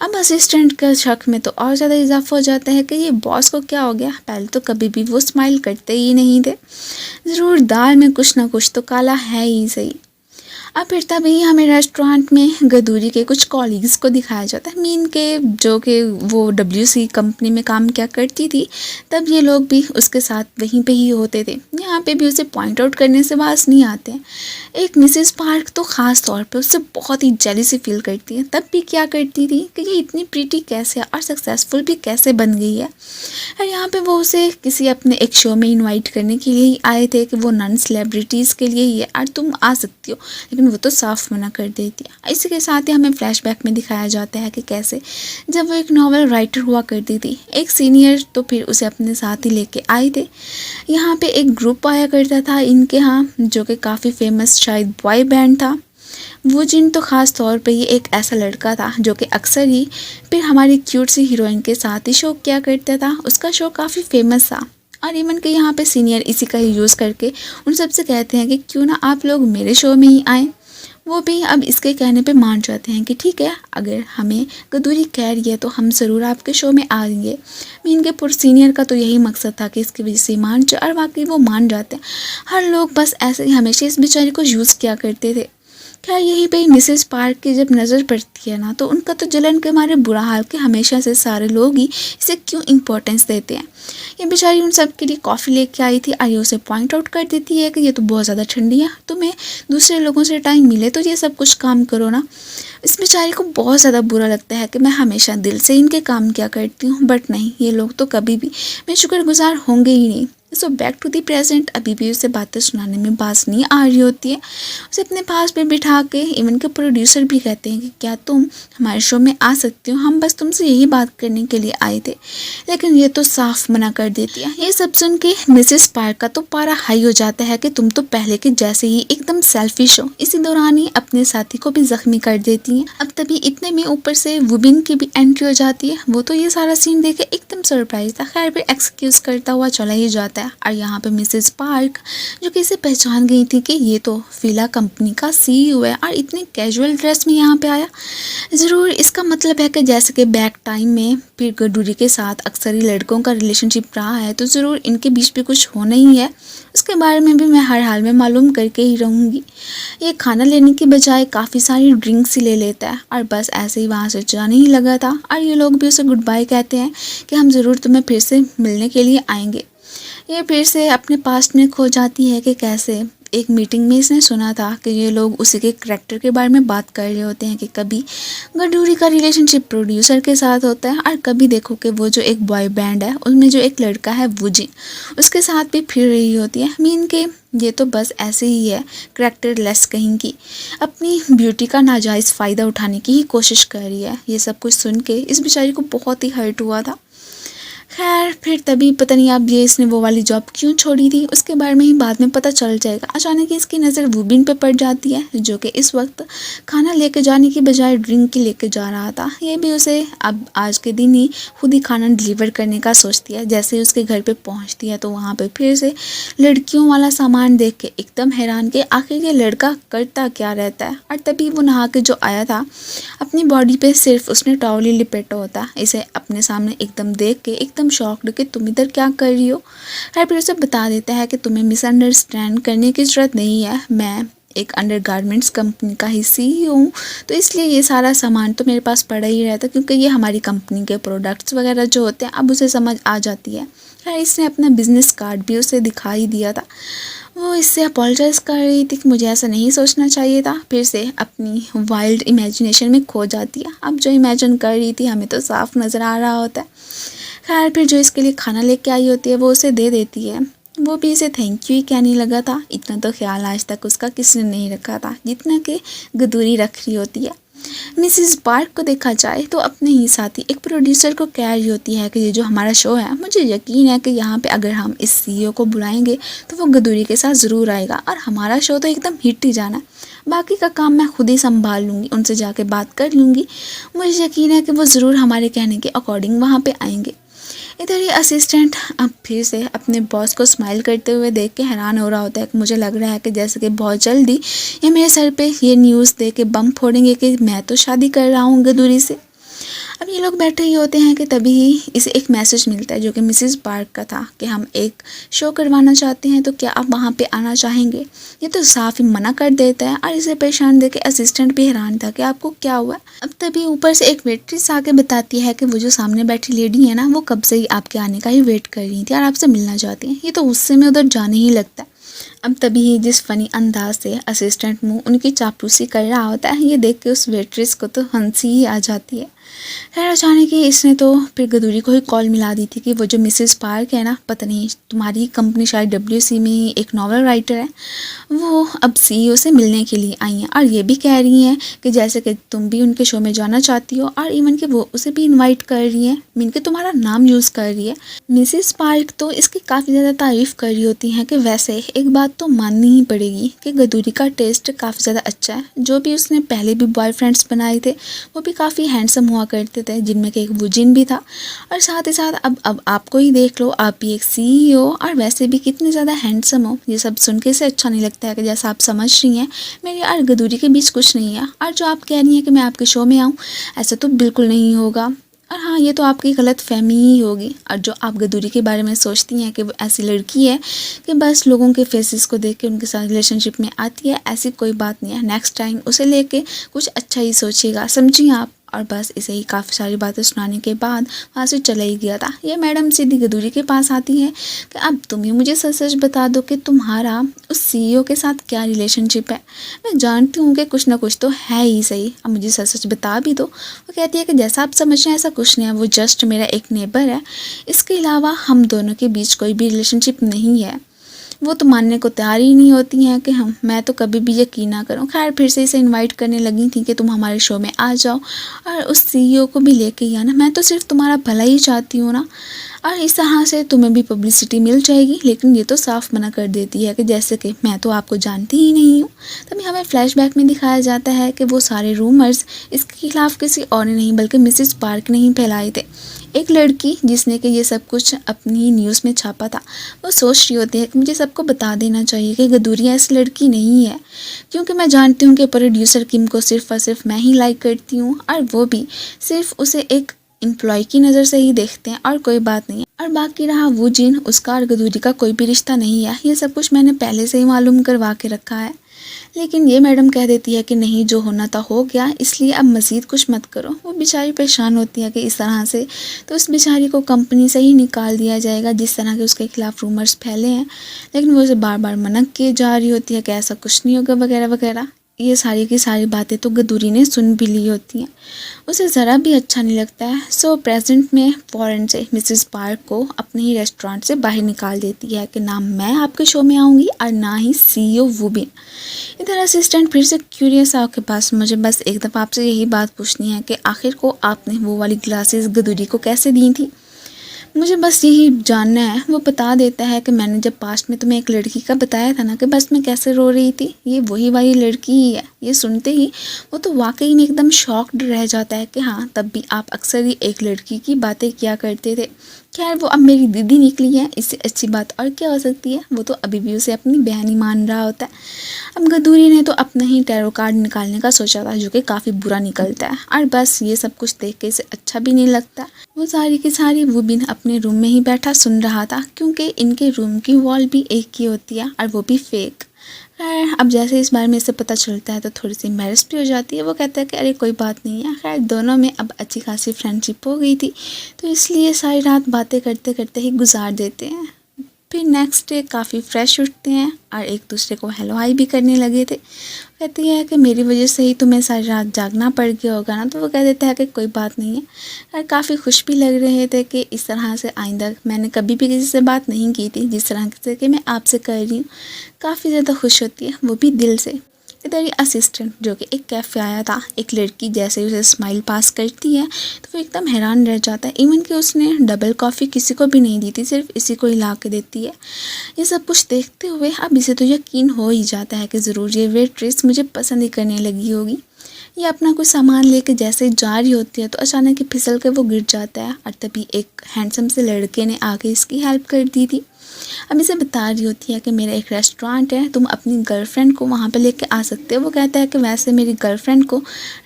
अब असिस्टेंट के शक में तो और ज़्यादा इजाफा हो जाता है कि ये बॉस को क्या हो गया, पहले तो कभी भी वो स्माइल करते ही नहीं थे। ज़रूर दाल में कुछ ना कुछ तो काला है ही सही। अब फिर तभी हमें रेस्टोरेंट में गदूरी के कुछ कॉलीग्स को दिखाया जाता है, मीन के जो कि वो WC कंपनी में काम क्या करती थी। तब ये लोग भी उसके साथ वहीं पे ही होते थे। यहाँ पे भी उसे पॉइंट आउट करने से बाज नहीं आते। एक मिसेस पार्क तो ख़ास तौर पे उससे बहुत ही जेलिसी फील करती है। तब भी क्या करती थी कि ये इतनी प्रीटी कैसे और सक्सेसफुल भी कैसे बन गई है। और यहाँ पे वो उसे किसी अपने एक शो में इनवाइट करने के लिए ही आए थे कि वो नॉन सेलिब्रिटीज़ के लिए ही है और तुम आ सकती हो, लेकिन वो तो साफ मना कर देती है। इसी के साथ ही हमें फ्लैशबैक में दिखाया जाता है कि कैसे जब वो एक नॉवल राइटर हुआ करती थी, एक सीनियर तो फिर उसे अपने साथ ही लेके आए थे। यहाँ पे एक ग्रुप आया करता था इनके यहाँ जो कि काफ़ी फेमस शायद बॉय बैंड था। वो जिन तो ख़ास तौर पे ये एक ऐसा लड़का था जो कि अक्सर ही फिर हमारी क्यूट सी हीरोइन के साथ ही शो किया करता था। उसका शो काफ़ी फेमस था और इवन के यहाँ पे सीनियर इसी का ही यूज़ करके उन सबसे कहते हैं कि क्यों ना आप लोग मेरे शो में ही आएँ। वो भी अब इसके कहने पे मान जाते हैं कि ठीक है, अगर हमें गदूरी कह रही है तो हम ज़रूर आपके शो में आ जाएंगे। मीन के पूरे सीनियर का तो यही मकसद था कि इसकी वजह से मान जाए, और वाकई वो मान जाते हैं। हर लोग बस ऐसे ही हमेशा इस बेचारे को यूज़ किया करते थे। क्या यही पे मिसेस पार्क की जब नज़र पड़ती है ना, तो उनका तो जलन के मारे बुरा हाल के हमेशा से सारे लोग ही इसे क्यों इम्पोर्टेंस देते हैं। ये बेचारी उन सब के लिए कॉफ़ी लेके आई थी और ये उसे पॉइंट आउट कर देती है कि ये तो बहुत ज़्यादा ठंडी है, तुम्हें दूसरे लोगों से टाइम मिले तो ये सब कुछ काम करो ना। इस बेचारी को बहुत ज़्यादा बुरा लगता है कि मैं हमेशा दिल से इनके काम किया करती हूँ, बट नहीं, ये लोग तो कभी भी मैं शुक्रगुजार होंगे ही नहीं। So back to the present, अभी भी उसे बातें सुनाने में बात नहीं आ रही होती है। उसे अपने पास पे बिठा के इवन के प्रोड्यूसर भी कहते हैं कि क्या तुम हमारे शो में आ सकती हो, हम बस तुमसे यही बात करने के लिए आए थे, लेकिन ये तो साफ मना कर देती है। ये सब सुन के मिसेस पार्क का तो पारा हाई हो जाता है कि तुम तो पहले के जैसे ही एकदम सेल्फिश हो। इसी दौरान ही अपने साथी को भी जख्मी कर देती हैं। अब तभी इतने में ऊपर से वुबिन की भी एंट्री हो जाती है। वो तो ये सारा सीन देखे एकदम सरप्राइज था। खैर फिर एक्सक्यूज करता हुआ चला ही जाता होता है और यहाँ पे मिसेस पार्क जो कि इसे पहचान गई थी कि ये तो फ़िला कंपनी का सीईओ है और इतने कैजुअल ड्रेस में यहाँ पे आया। ज़रूर इसका मतलब है कि जैसे कि बैक टाइम में पीर गडूरी के साथ अक्सर ही लड़कों का रिलेशनशिप रहा है, तो ज़रूर इनके बीच भी कुछ होना ही है। उसके बारे में भी मैं हर हाल में मालूम करके ही रहूँगी। ये खाना लेने की बजाय काफ़ी सारी ड्रिंक्स ही ले लेता है और बस ऐसे ही वहाँ से जाने ही लगा था और ये लोग भी उसे गुड बाय कहते हैं कि हम ज़रूर तुम्हें फिर से मिलने के लिए आएंगे। ये फिर से अपने पास्ट में खो जाती है कि कैसे एक मीटिंग में इसने सुना था कि ये लोग उसी के करैक्टर के बारे में बात कर रहे होते हैं कि कभी गडूरी का रिलेशनशिप प्रोड्यूसर के साथ होता है और कभी देखो कि वो जो एक बॉय बैंड है उसमें जो एक लड़का है वुजी उसके साथ भी फिर रही होती है। मीन के ये तो बस ऐसे ही है, करैक्टर लेस कहीं की, अपनी ब्यूटी का नाजायज़ फ़ायदा उठाने की ही कोशिश कर रही है। ये सब कुछ सुन के इस बेचारी को बहुत ही हर्ट हुआ था। खैर फिर तभी पता नहीं अब ये इसने वो वाली जॉब क्यों छोड़ी थी, उसके बारे में ही बाद में पता चल जाएगा। अचानक इसकी नज़र वुबिन पे पड़ जाती है जो कि इस वक्त खाना लेके जाने की बजाय ड्रिंक की लेके जा रहा था। ये भी उसे अब आज के दिन ही खुद ही खाना डिलीवर करने का सोचती है। जैसे ही उसके घर पे पहुंचती है तो वहाँ पे फिर से लड़कियों वाला सामान देख के एकदम हैरान कि आखिर ये लड़का करता क्या रहता है। और तभी वो नहा के जो आया था अपनी बॉडी पे सिर्फ उसने टॉवल ही लिपेटा होता, इसे अपने सामने एकदम देख के एकदम शॉक्ड कि तुम इधर क्या कर रही हो। खैर फिर उसे बता देता है कि तुम्हें मिसअंडरस्टैंड करने की ज़रूरत नहीं है, मैं एक अंडरगारमेंट्स कंपनी का ही सीईओ हूँ, तो इसलिए ये सारा सामान तो मेरे पास पड़ा ही रहता क्योंकि ये हमारी कंपनी के प्रोडक्ट्स वगैरह जो होते हैं अब उसे समझ आ जाती है। खैर इसने अपना बिजनेस कार्ड भी उसे दिखा ही दिया था। वो इससे अपोलोजाइज़ कर रही थी कि मुझे ऐसा नहीं सोचना चाहिए था। फिर से अपनी वाइल्ड इमेजिनेशन में खो जाती है। अब जो इमेजिन कर रही थी हमें तो साफ नज़र आ रहा होता है। खैर फिर जो इसके लिए खाना लेके आई होती है वो उसे दे देती है। वो भी इसे थैंक यू ही कहने लगा था। इतना तो ख्याल आज तक उसका किसने नहीं रखा था जितना कि गदूरी रख रही होती है। मिसिस पार्क को देखा जाए तो अपने ही साथी एक प्रोड्यूसर को कह रही होती है कि ये जो हमारा शो है, मुझे यकीन है कि यहाँ पे अगर हम इस सीईओ को बुलाएंगे तो वो गदूरी के साथ ज़रूर आएगा और हमारा शो तो एकदम हिट ही जाना है। बाकी का काम मैं खुद ही संभाल लूँगी, उनसे जाके बात कर लूँगी। मुझे यकीन है कि वो ज़रूर हमारे कहने के अकॉर्डिंग वहाँ पे आएंगे। इधर ये असिस्टेंट अब फिर से अपने बॉस को स्माइल करते हुए देख के हैरान हो रहा होता है कि मुझे लग रहा है कि जैसे कि बहुत जल्दी ये मेरे सर पे ये न्यूज़ दे के बम फोड़ेंगे कि मैं तो शादी कर रहा हूँ गदूरी से। अब ये लोग बैठे ही होते हैं कि तभी ही इसे एक मैसेज मिलता है जो कि मिसिस पार्क का था कि हम एक शो करवाना चाहते हैं, तो क्या आप वहाँ पे आना चाहेंगे। ये तो साफ ही मना कर देता है और इसे परेशान देख के असिस्टेंट भी हैरान था कि आपको क्या हुआ। अब तभी ऊपर से एक वेट्रेस आके बताती है कि वो जो सामने बैठी लेडी है ना, वो कब से ही आपके आने का ही वेट कर रही थी और आपसे मिलना चाहती हैं। ये तो गुस्से में उधर जाने ही लगता है। अब तभी ही जिस फनी अंदाज से असिस्टेंट मुँह उनकी चापलूसी कर रहा होता है, ये देख के उस वेट्रेस को तो हंसी ही आ जाती है। खैर अचानक ही इसने तो फिर गदूरी को ही कॉल मिला दी थी कि वो जो मिसेस पार्क है ना, पता नहीं तुम्हारी कंपनी शायद WC में ही एक नॉवल राइटर है, वो अब सीईओ से मिलने के लिए आई हैं और ये भी कह रही हैं कि जैसे कि तुम भी उनके शो में जाना चाहती हो और इवन कि वो उसे भी इनवाइट कर रही हैं, मीन के तुम्हारा नाम यूज़ कर रही है। मिसेस पार्क तो इसकी काफ़ी ज़्यादा तारीफ़ कर रही होती हैं कि वैसे एक बात तो माननी ही पड़ेगी कि गदूरी का टेस्ट काफ़ी ज़्यादा अच्छा है। जो भी उसने पहले भी बॉयफ्रेंड्स बनाए थे वो भी काफ़ी हैंडसम हुआ करते थे, जिनमें कि एक वुजिन भी था। और साथ ही साथ अब आपको ही देख लो, आप भी एक सीईओ और वैसे भी कितने ज़्यादा हैंडसम हो। ये सब सुन के से अच्छा नहीं लगता है कि जैसा आप समझ रही हैं मेरी और गदूरी के बीच कुछ नहीं है, और जो आप कह रही हैं कि मैं आपके शो में आऊँ, ऐसा तो बिल्कुल नहीं होगा। और हाँ, ये तो आपकी गलत फहमी ही होगी। और जो आप गदूरी के बारे में सोचती हैं कि वो ऐसी लड़की है कि बस लोगों के फेसेस को देख के उनके साथ रिलेशनशिप में आती है, ऐसी कोई बात नहीं है। नेक्स्ट टाइम उसे लेके कुछ अच्छा ही सोचिएगा, समझिए आप। और बस इसे ही काफ़ी सारी बातें सुनाने के बाद वहाँ से चला ही गया था। ये मैडम सीधी गदूरी के पास आती है कि अब तुम ही मुझे सच सच बता दो कि तुम्हारा उस सीईओ के साथ क्या रिलेशनशिप है। मैं जानती हूँ कि कुछ ना कुछ तो है ही सही, अब मुझे सच सच बता भी दो। वो कहती है कि जैसा आप समझ रहे हैं ऐसा कुछ नहीं है, वो जस्ट मेरा एक नेबर है, इसके अलावा हम दोनों के बीच कोई भी रिलेशनशिप नहीं है। वो तो मानने को तैयार ही नहीं होती हैं कि मैं तो कभी भी यकीन ना करूँ। खैर फिर से इसे इनवाइट करने लगी थी कि तुम हमारे शो में आ जाओ और उस सीईओ को भी लेके ही आना, मैं तो सिर्फ तुम्हारा भला ही चाहती हूँ ना, और इस तरह से तुम्हें भी पब्लिसिटी मिल जाएगी। लेकिन ये तो साफ मना कर देती है कि जैसे कि मैं तो आपको जानती ही नहीं हूँ। तभी हमें फ्लैशबैक में दिखाया जाता है कि वो सारे रूमर्स इसके खिलाफ किसी और ने नहीं बल्कि मिसेस पार्क ने ही फैलाए थे। एक लड़की जिसने कि ये सब कुछ अपनी न्यूज़ में छापा था, वो सोच रही होती है कि मुझे सबको बता देना चाहिए कि गदूरिया इस लड़की नहीं है, क्योंकि मैं जानती हूँ कि प्रोड्यूसर किम को सिर्फ़ और सिर्फ मैं ही लाइक करती हूँ और वो भी सिर्फ उसे एक एम्प्लॉय की नज़र से ही देखते हैं और कोई बात नहीं है। और बाकी रहा वो जिन, उसका और गदूरी का कोई भी रिश्ता नहीं है, ये सब कुछ मैंने पहले से ही मालूम करवा के रखा है। लेकिन ये मैडम कह देती है कि नहीं, जो होना था हो गया, इसलिए अब मज़ीद कुछ मत करो। वो बेचारी परेशान होती है कि इस तरह से तो उस बेचारी को कंपनी से ही निकाल दिया जाएगा, जिस तरह के उसके खिलाफ़ रूमर्स फैले हैं। लेकिन वो उसे बार बार मना किए जा रही होती है कि ऐसा कुछ नहीं होगा वगैरह वगैरह। ये सारी की सारी बातें तो गदूरी ने सुन भी ली होती हैं। उसे ज़रा भी अच्छा नहीं लगता है। सो प्रेजेंट में फ़ौरन से मिसेस पार्क को अपने ही रेस्टोरेंट से बाहर निकाल देती है कि ना मैं आपके शो में आऊँगी और ना ही CEO वुबिन। इधर असिस्टेंट फिर से क्यूरियस है आपके पास, मुझे बस एक दफ़ा आपसे यही बात पूछनी है कि आखिर को आपने वो वाली ग्लासेस गदूरी को कैसे दी थी। मुझे बस यही जानना है। वो बता देता है कि मैंने जब पास्ट में तुम्हें एक लड़की का बताया था ना कि बस मैं कैसे रो रही थी, ये वही वाली लड़की ही है। ये सुनते ही वो तो वाकई में एकदम शॉक्ड रह जाता है कि हाँ, तब भी आप अक्सर ही एक लड़की की बातें किया करते थे। खैर, वो अब मेरी दीदी निकली है, इससे अच्छी बात और क्या हो सकती है। वो तो अभी भी उसे अपनी बहन ही मान रहा होता है। अब गदूरी ने तो अपना ही टैरो कार्ड निकालने का सोचा था, जो कि काफ़ी बुरा निकलता है और बस ये सब कुछ देख के इसे अच्छा भी नहीं लगता। वो सारी की सारी वुबिन अपने रूम में ही बैठा सुन रहा था, क्योंकि इनके रूम की वॉल भी एक ही होती है और वो भी फेक। खैर, अब जैसे इस बारे में इसे पता चलता है तो थोड़ी सी एम्बैरेस भी हो जाती है। वो कहता है कि अरे कोई बात नहीं है। खैर, दोनों में अब अच्छी खासी फ्रेंडशिप हो गई थी, तो इसलिए सारी रात बातें करते करते ही गुजार देते हैं। फिर नेक्स्ट डे काफ़ी फ्रेश उठते हैं और एक दूसरे को हेलो हाई भी करने लगे थे। कहती है कि मेरी वजह से ही तुम्हें सारी रात जागना पड़ गया होगा ना। तो वो कह देता है कि कोई बात नहीं है। और काफ़ी खुश भी लग रहे थे कि इस तरह से आइंदा मैंने कभी भी किसी से बात नहीं की थी जिस तरह से कि मैं आपसे कर रही हूँ। काफ़ी ज़्यादा खुश होती है, वो भी दिल से। इधर ही असिस्टेंट जो कि एक कैफ़े आया था, एक लड़की जैसे उसे स्माइल पास करती है तो वो एकदम हैरान रह जाता है। इवन कि उसने डबल कॉफ़ी किसी को भी नहीं दी थी, सिर्फ इसी को ही ला के देती है। ये सब कुछ देखते हुए अब इसे तो यकीन हो ही जाता है कि ज़रूर ये वेट्रेस मुझे पसंद ही करने लगी होगी। ये अपना कुछ सामान लेके जैसे ही जा रही होती है तो अचानक ही फिसल के वो गिर जाता है और तभी एक हैंडसम से लड़के ने आके इसकी हेल्प कर दी थी। अब इसे बता रही होती है कि मेरा एक रेस्टोरेंट है, तुम अपनी गर्लफ्रेंड को वहाँ पे लेके आ सकते हो। वो कहता है कि वैसे मेरी गर्लफ्रेंड को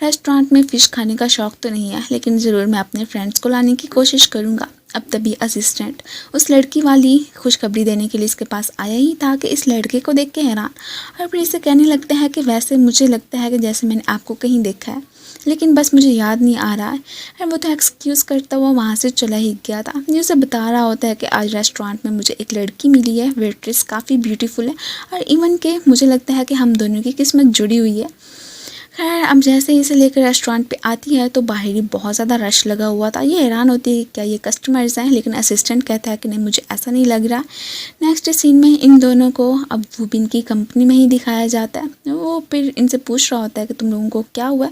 रेस्टोरेंट में फ़िश खाने का शौक़ तो नहीं है, लेकिन ज़रूर मैं अपने फ्रेंड्स को लाने की कोशिश करूँगा। अब तभी असिस्टेंट उस लड़की वाली खुशखबरी देने के लिए इसके पास आया ही था कि इस लड़के को देख के हैरान, और फिर इसे कहने लगता है कि वैसे मुझे लगता है कि जैसे मैंने आपको कहीं देखा है, लेकिन बस मुझे याद नहीं आ रहा है। और वो तो एक्सक्यूज़ करता हुआ वहाँ से चला ही गया था। ये उसे बता रहा होता है कि आज रेस्टोरेंट में मुझे एक लड़की मिली है, वेट्रेस काफ़ी ब्यूटीफुल है और इवन के मुझे लगता है कि हम दोनों की किस्मत जुड़ी हुई है। खैर, अब जैसे ही इसे लेकर रेस्टोरेंट पे आती है तो बाहर ही बहुत ज़्यादा रश लगा हुआ था। ये हैरान होती है कि क्या ये कस्टमर्स हैं, लेकिन असिस्टेंट कहता है कि नहीं, मुझे ऐसा नहीं लग रहा। नेक्स्ट सीन में इन दोनों को अब वुबिन की कंपनी में ही दिखाया जाता है। वो फिर इनसे पूछ रहा होता है कि तुम लोगों को क्या हुआ।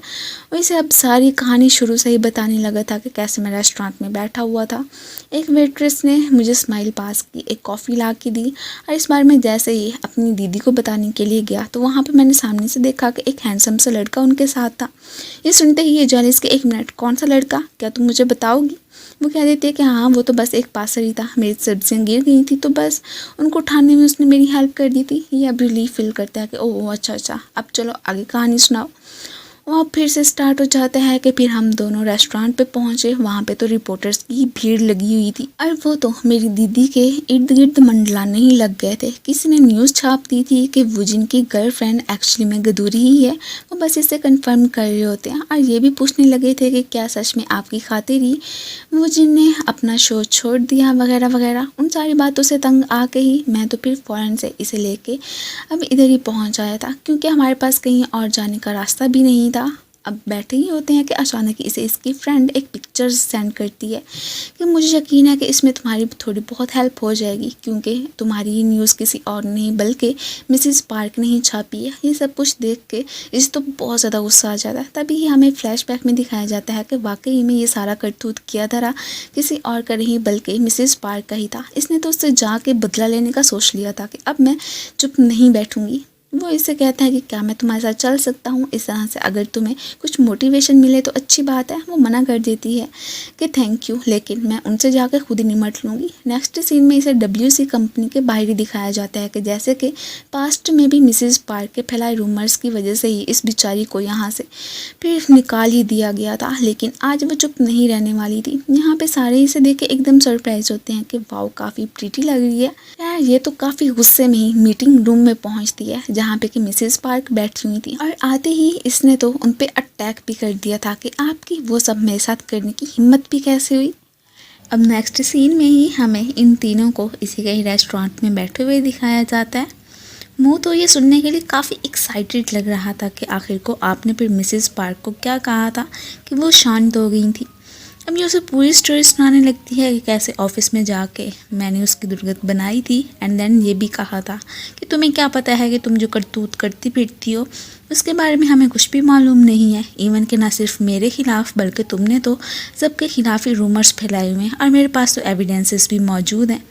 वैसे अब सारी कहानी शुरू से ही बताने लगा था कि कैसे मैं रेस्टोरेंट में बैठा हुआ था, एक वेट्रेस ने मुझे स्माइल पास की, एक कॉफ़ी ला के दी, और इस बार मैं जैसे ही अपनी दीदी को बताने के लिए गया तो वहाँ पे मैंने सामने से देखा कि एक हैंडसम सा लड़का उनके साथ था। ये सुनते ही ये जेलिस के एक मिनट, कौन सा लड़का, क्या तुम मुझे बताओगी। वो कह देती है कि हाँ, वो तो बस एक पासर ही था, मेरी सब्जियाँ गिर गई थी तो बस उनको उठाने में उसने मेरी हेल्प कर दी थी। ये अब रिलीफ फील करता है कि ओह अच्छा, अब चलो आगे कहानी सुनाओ। वहाँ फिर से स्टार्ट हो जाता है कि फिर हम दोनों रेस्टोरेंट पे पहुँचे। वहाँ पे तो रिपोर्टर्स की भीड़ लगी हुई थी और वो तो मेरी दीदी के इर्द गिर्द मंडलाने ही लग गए थे। किसी ने न्यूज़ छाप दी थी कि वो जिनकी गर्लफ्रेंड एक्चुअली में गदूरी ही है। वो बस इसे कंफर्म कर रहे होते हैं और ये भी पूछने लगे थे कि क्या सच में आपकी खातिर ही वो जिनने अपना शो छोड़ दिया वगैरह वगैरह। उन सारी बातों से तंग आके ही मैं तो फिर फ़ौरन से इसे लेके अब इधर ही पहुँच आया था, क्योंकि हमारे पास कहीं और जाने का रास्ता भी नहीं था। अब बैठे ही होते हैं कि अचानक इसे इसकी फ्रेंड एक पिक्चर सेंड करती है कि मुझे यकीन है कि इसमें तुम्हारी थोड़ी बहुत हेल्प हो जाएगी, क्योंकि तुम्हारी ये न्यूज़ किसी और नहीं बल्कि मिसेस पार्क ने ही छापी है। ये सब कुछ देख के इसे तो बहुत ज़्यादा गुस्सा आ जाता है। तभी ही हमें फ्लैशबैक में दिखाया जाता है कि वाकई में ये सारा करतूत किया धरा किसी और का नहीं बल्कि मिसेस पार्क का ही था। इसने तो उससे जाके बदला लेने का सोच लिया था कि अब मैं चुप नहीं बैठूंगी। वो इससे कहता है कि क्या मैं तुम्हारे साथ चल सकता हूँ, इस तरह से अगर तुम्हें कुछ मोटिवेशन मिले तो अच्छी बात है। वो मना कर देती है कि थैंक यू, लेकिन मैं उनसे जाकर खुद ही निमट लूँगी। नेक्स्ट सीन में इसे WC कंपनी के बाहर ही दिखाया जाता है कि जैसे कि पास्ट में भी मिसेस पार्क के फैलाए रूमर्स की वजह से ही इस बेचारी को यहाँ से फिर निकाल ही दिया गया था, लेकिन आज वो चुप नहीं रहने वाली थी। यहाँ पे सारे इसे देख के एकदम सरप्राइज होते हैं कि वाओ काफ़ी प्रीटी लग रही है यार। ये तो काफ़ी गुस्से में ही मीटिंग रूम में पहुँचती है जहाँ पे कि मिसेस पार्क बैठी हुई थी, और आते ही इसने तो उन पे अटैक भी कर दिया था कि आपकी वो सब मेरे साथ करने की हिम्मत भी कैसे हुई। अब नेक्स्ट सीन में ही हमें इन तीनों को इसी के ही रेस्टोरेंट में बैठे हुए दिखाया जाता है। मुँह तो ये सुनने के लिए काफ़ी एक्साइटेड लग रहा था कि आखिर को आपने फिर मिसेस पार्क को क्या कहा था कि वो शांत हो गई थी। अब ये उसे पूरी स्टोरी सुनाने लगती है कि कैसे ऑफिस में जाके मैंने उसकी दुर्गत बनाई थी, एंड देन ये भी कहा था कि तुम्हें क्या पता है कि तुम जो करतूत करती फिरती हो उसके बारे में हमें कुछ भी मालूम नहीं है। इवन कि ना सिर्फ मेरे खिलाफ बल्कि तुमने तो सबके खिलाफ ही रूमर्स फैलाए हुए हैं, और मेरे पास तो एविडेंसेस भी मौजूद हैं।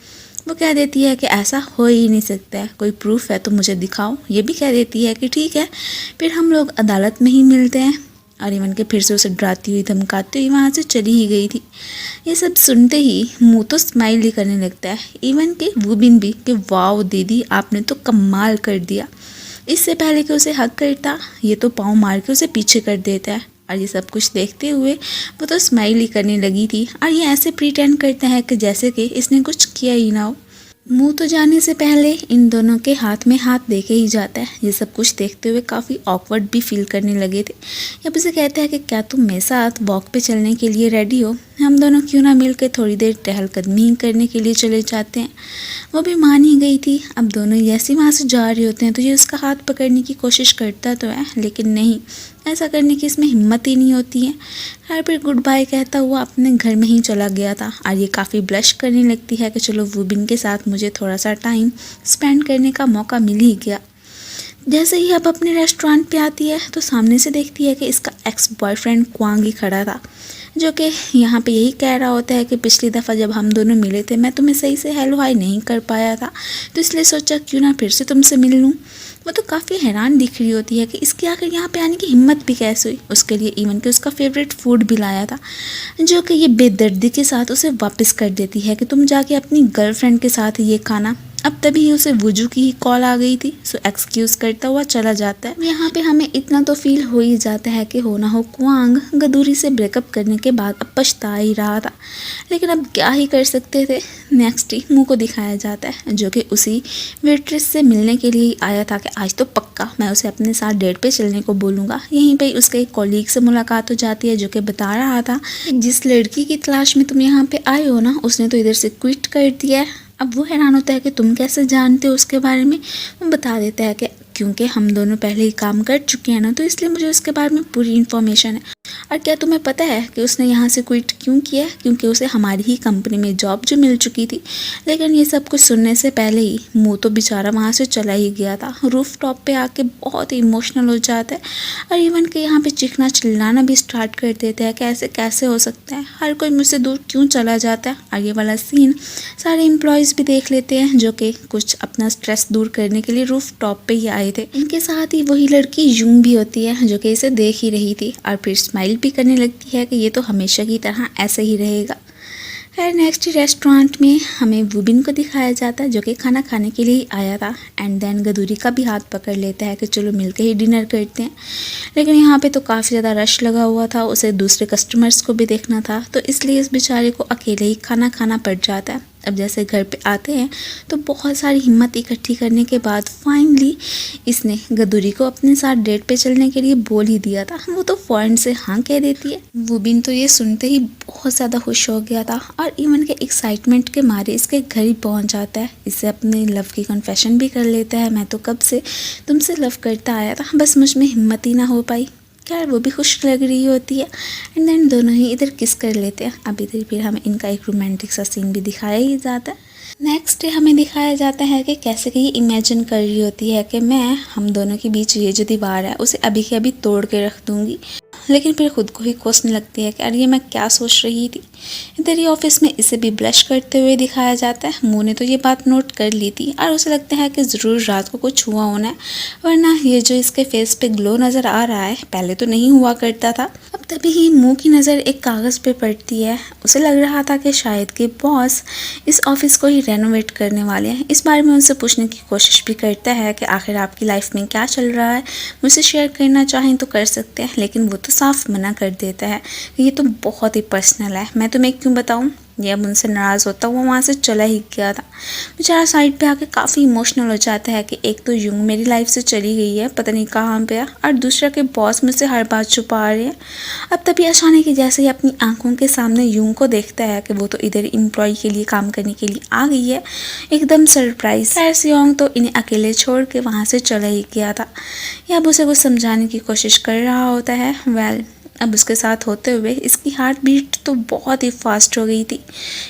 वो कह देती है कि ऐसा हो ही नहीं सकता है, कोई प्रूफ है तो मुझे दिखाओ। ये भी कह देती है कि ठीक है, फिर हम लोग अदालत में ही मिलते हैं। और इवन के फिर से उसे डराती हुई धमकाती हुई वहाँ से चली ही गई थी। ये सब सुनते ही मुँह तो स्माइल ही करने लगता है, इवन के वुबिन भी कि वाओ दीदी आपने तो कमाल कर दिया। इससे पहले कि उसे हक करता ये तो पाँव मार के उसे पीछे कर देता है। और ये सब कुछ देखते हुए वो तो स्माइल ही करने लगी थी, और ये ऐसे प्रिटेंड करता है कि जैसे कि इसने कुछ किया ही ना हो। मुंह तो जाने से पहले इन दोनों के हाथ में हाथ देके ही जाता है। ये सब कुछ देखते हुए काफ़ी ऑकवर्ड भी फील करने लगे थे। अब उसे कहता है कि क्या तुम मेरे साथ वॉक पे चलने के लिए रेडी हो, हम दोनों क्यों ना मिलकर थोड़ी देर टहलकदमी करने के लिए चले जाते हैं। वो भी मान ही गई थी। अब दोनों जैसे वहाँ से जा रहे होते हैं तो ये उसका हाथ पकड़ने की कोशिश करता तो है, लेकिन नहीं, ऐसा करने की इसमें हिम्मत ही नहीं होती है। हर फिर गुड बाय कहता हुआ अपने घर में ही चला गया था, और ये काफ़ी ब्लश करने लगती है कि चलो वुबिन के साथ मुझे थोड़ा सा टाइम स्पेंड करने का मौका मिल ही गया। जैसे ही अब अपने रेस्टोरेंट पे आती है तो सामने से देखती है कि इसका एक्स बॉयफ्रेंड क्वांग ही खड़ा था, जो कि यहाँ पे यही कह रहा होता है कि पिछली दफ़ा जब हम दोनों मिले थे मैं तुम्हें सही से हेलो हाय नहीं कर पाया था, तो इसलिए सोचा क्यों ना फिर से तुमसे मिल लूँ। वो तो काफ़ी हैरान दिख रही होती है कि इसके आखिर यहाँ पे आने की हिम्मत भी कैसे हुई। उसके लिए इवन कि उसका फेवरेट फूड भी लाया था, जो कि ये बेदर्दी के साथ उसे वापस कर देती है कि तुम जाके अपनी गर्लफ्रेंड के साथ ये खाना। अब तभी उसे वुजू की ही कॉल आ गई थी, सो एक्सक्यूज़ करता हुआ चला जाता है। यहाँ पे हमें इतना तो फील हो ही जाता है कि हो ना हो क्वांग गदूरी से ब्रेकअप करने के बाद अब पछता ही रहा था, लेकिन अब क्या ही कर सकते थे। नेक्स्ट ही मुँह को दिखाया जाता है, जो कि उसी वेट्रेस से मिलने के लिए आया था कि आज तो पक्का मैं उसे अपने साथ डेट पे चलने को बोलूँगा। यहीं पे उसके एक कॉलीग से मुलाकात हो जाती है, जो कि बता रहा था जिस लड़की की तलाश में तुम यहाँ पे आए हो ना, उसने तो इधर से क्विट कर दिया है। अब वो हैरान होता है कि तुम कैसे जानते हो उसके बारे में। वो बता देता है कि क्योंकि हम दोनों पहले ही काम कर चुके हैं ना, तो इसलिए मुझे उसके बारे में पूरी इन्फॉर्मेशन है। और क्या तुम्हें पता है कि उसने यहाँ से क्विट क्यों किया? क्योंकि उसे हमारी ही कंपनी में जॉब जो मिल चुकी थी। लेकिन ये सब कुछ सुनने से पहले ही मुँह तो बेचारा वहाँ से चला ही गया था। रूफ टॉप पे आके बहुत ही इमोशनल हो जाता है, और इवन कि यहाँ पे चीखना चिल्लाना भी स्टार्ट कर देता है कि ऐसे कैसे हो सकता है, हर कोई मुझसे दूर क्यों चला जाता है। और ये वाला सीन सारे एम्प्लॉयज़ भी देख लेते हैं, जो कि कुछ अपना स्ट्रेस दूर करने के लिए रूफ टॉप पे ही आए थे। इनके साथ ही वही लड़की यूंग भी होती है, जो कि इसे देख ही रही थी और फिर स्माइल भी करने लगती है कि ये तो हमेशा की तरह ऐसे ही रहेगा। खैर नेक्स्ट रेस्टोरेंट में हमें वुबिन को दिखाया जाता है, जो कि खाना खाने के लिए आया था। एंड देन गदूरी का भी हाथ पकड़ लेता है कि चलो मिलके ही डिनर करते हैं। लेकिन यहाँ पे तो काफ़ी ज़्यादा रश लगा हुआ था, उसे दूसरे कस्टमर्स को भी देखना था, तो इसलिए इस बेचारे को अकेले ही खाना खाना पड़ जाता है। अब जैसे घर पे आते हैं तो बहुत सारी हिम्मत इकट्ठी करने के बाद फाइनली इसने गदूरी को अपने साथ डेट पे चलने के लिए बोल ही दिया था। वो तो फ़ौरन से हाँ कह देती है। वुबिन तो ये सुनते ही बहुत ज़्यादा खुश हो गया था, और इवन के एक्साइटमेंट के मारे इसके घर ही पहुंच जाता है। इससे अपने लव की कन्फेशन भी कर लेता है, मैं तो कब से तुमसे लव करता आया था, बस मुझ में हिम्मत ही ना हो पाई। खैर वो भी खुश लग रही होती है, एंड देन दोनों ही इधर किस कर लेते हैं। अब इधर फिर हमें इनका एक रोमांटिक सा सीन भी दिखाया ही जाता है। नेक्स्ट डे हमें दिखाया जाता है कि कैसे कि इमेजिन कर रही होती है कि मैं हम दोनों के बीच ये जो दीवार है उसे अभी के अभी तोड़ के रख दूँगी। लेकिन फिर खुद को ही कोसने लगती है कि अरे ये मैं क्या सोच रही थी। इधर ही ऑफिस में इसे भी ब्लश करते हुए दिखाया जाता है। मुँह ने तो ये बात नोट कर ली थी और उसे लगता है कि ज़रूर रात को कुछ हुआ होना है, वरना ये जो इसके फेस पे ग्लो नज़र आ रहा है पहले तो नहीं हुआ करता था। अब तभी ही मुँह की नज़र एक कागज़ पे पड़ती है। उसे लग रहा था कि शायद कि बॉस इस ऑफिस को ही रेनोवेट करने वाले हैं। इस बारे में उनसे पूछने की कोशिश भी करता है कि आखिर आपकी लाइफ में क्या चल रहा है, मुझसे शेयर करना चाहें तो कर सकते हैं, लेकिन वो तो साफ मना कर देता है कि ये तो बहुत ही पर्सनल है, मैं तुम्हें क्यों बताऊं। ये अब उनसे नाराज़ होता वो वहाँ से चला ही गया था। बेचारा साइड पे आके काफ़ी इमोशनल हो जाता है कि एक तो यूं मेरी लाइफ से चली गई है पता नहीं कहाँ पे है, और दूसरा के बॉस मुझसे हर बात छुपा रहे हैं। अब तभी अचानक ही जैसे ही अपनी आंखों के सामने यूं को देखता है कि वो तो इधर एम्प्लॉय के लिए काम करने के लिए आ गई है, एकदम सरप्राइज। खैर सियोंग तो इन्हें अकेले छोड़ के वहाँ से चला ही गया था। या अब उसे कुछ समझाने की कोशिश कर रहा होता है। वेल अब उसके साथ होते हुए इसकी हार्ट बीट तो बहुत ही फास्ट हो गई थी।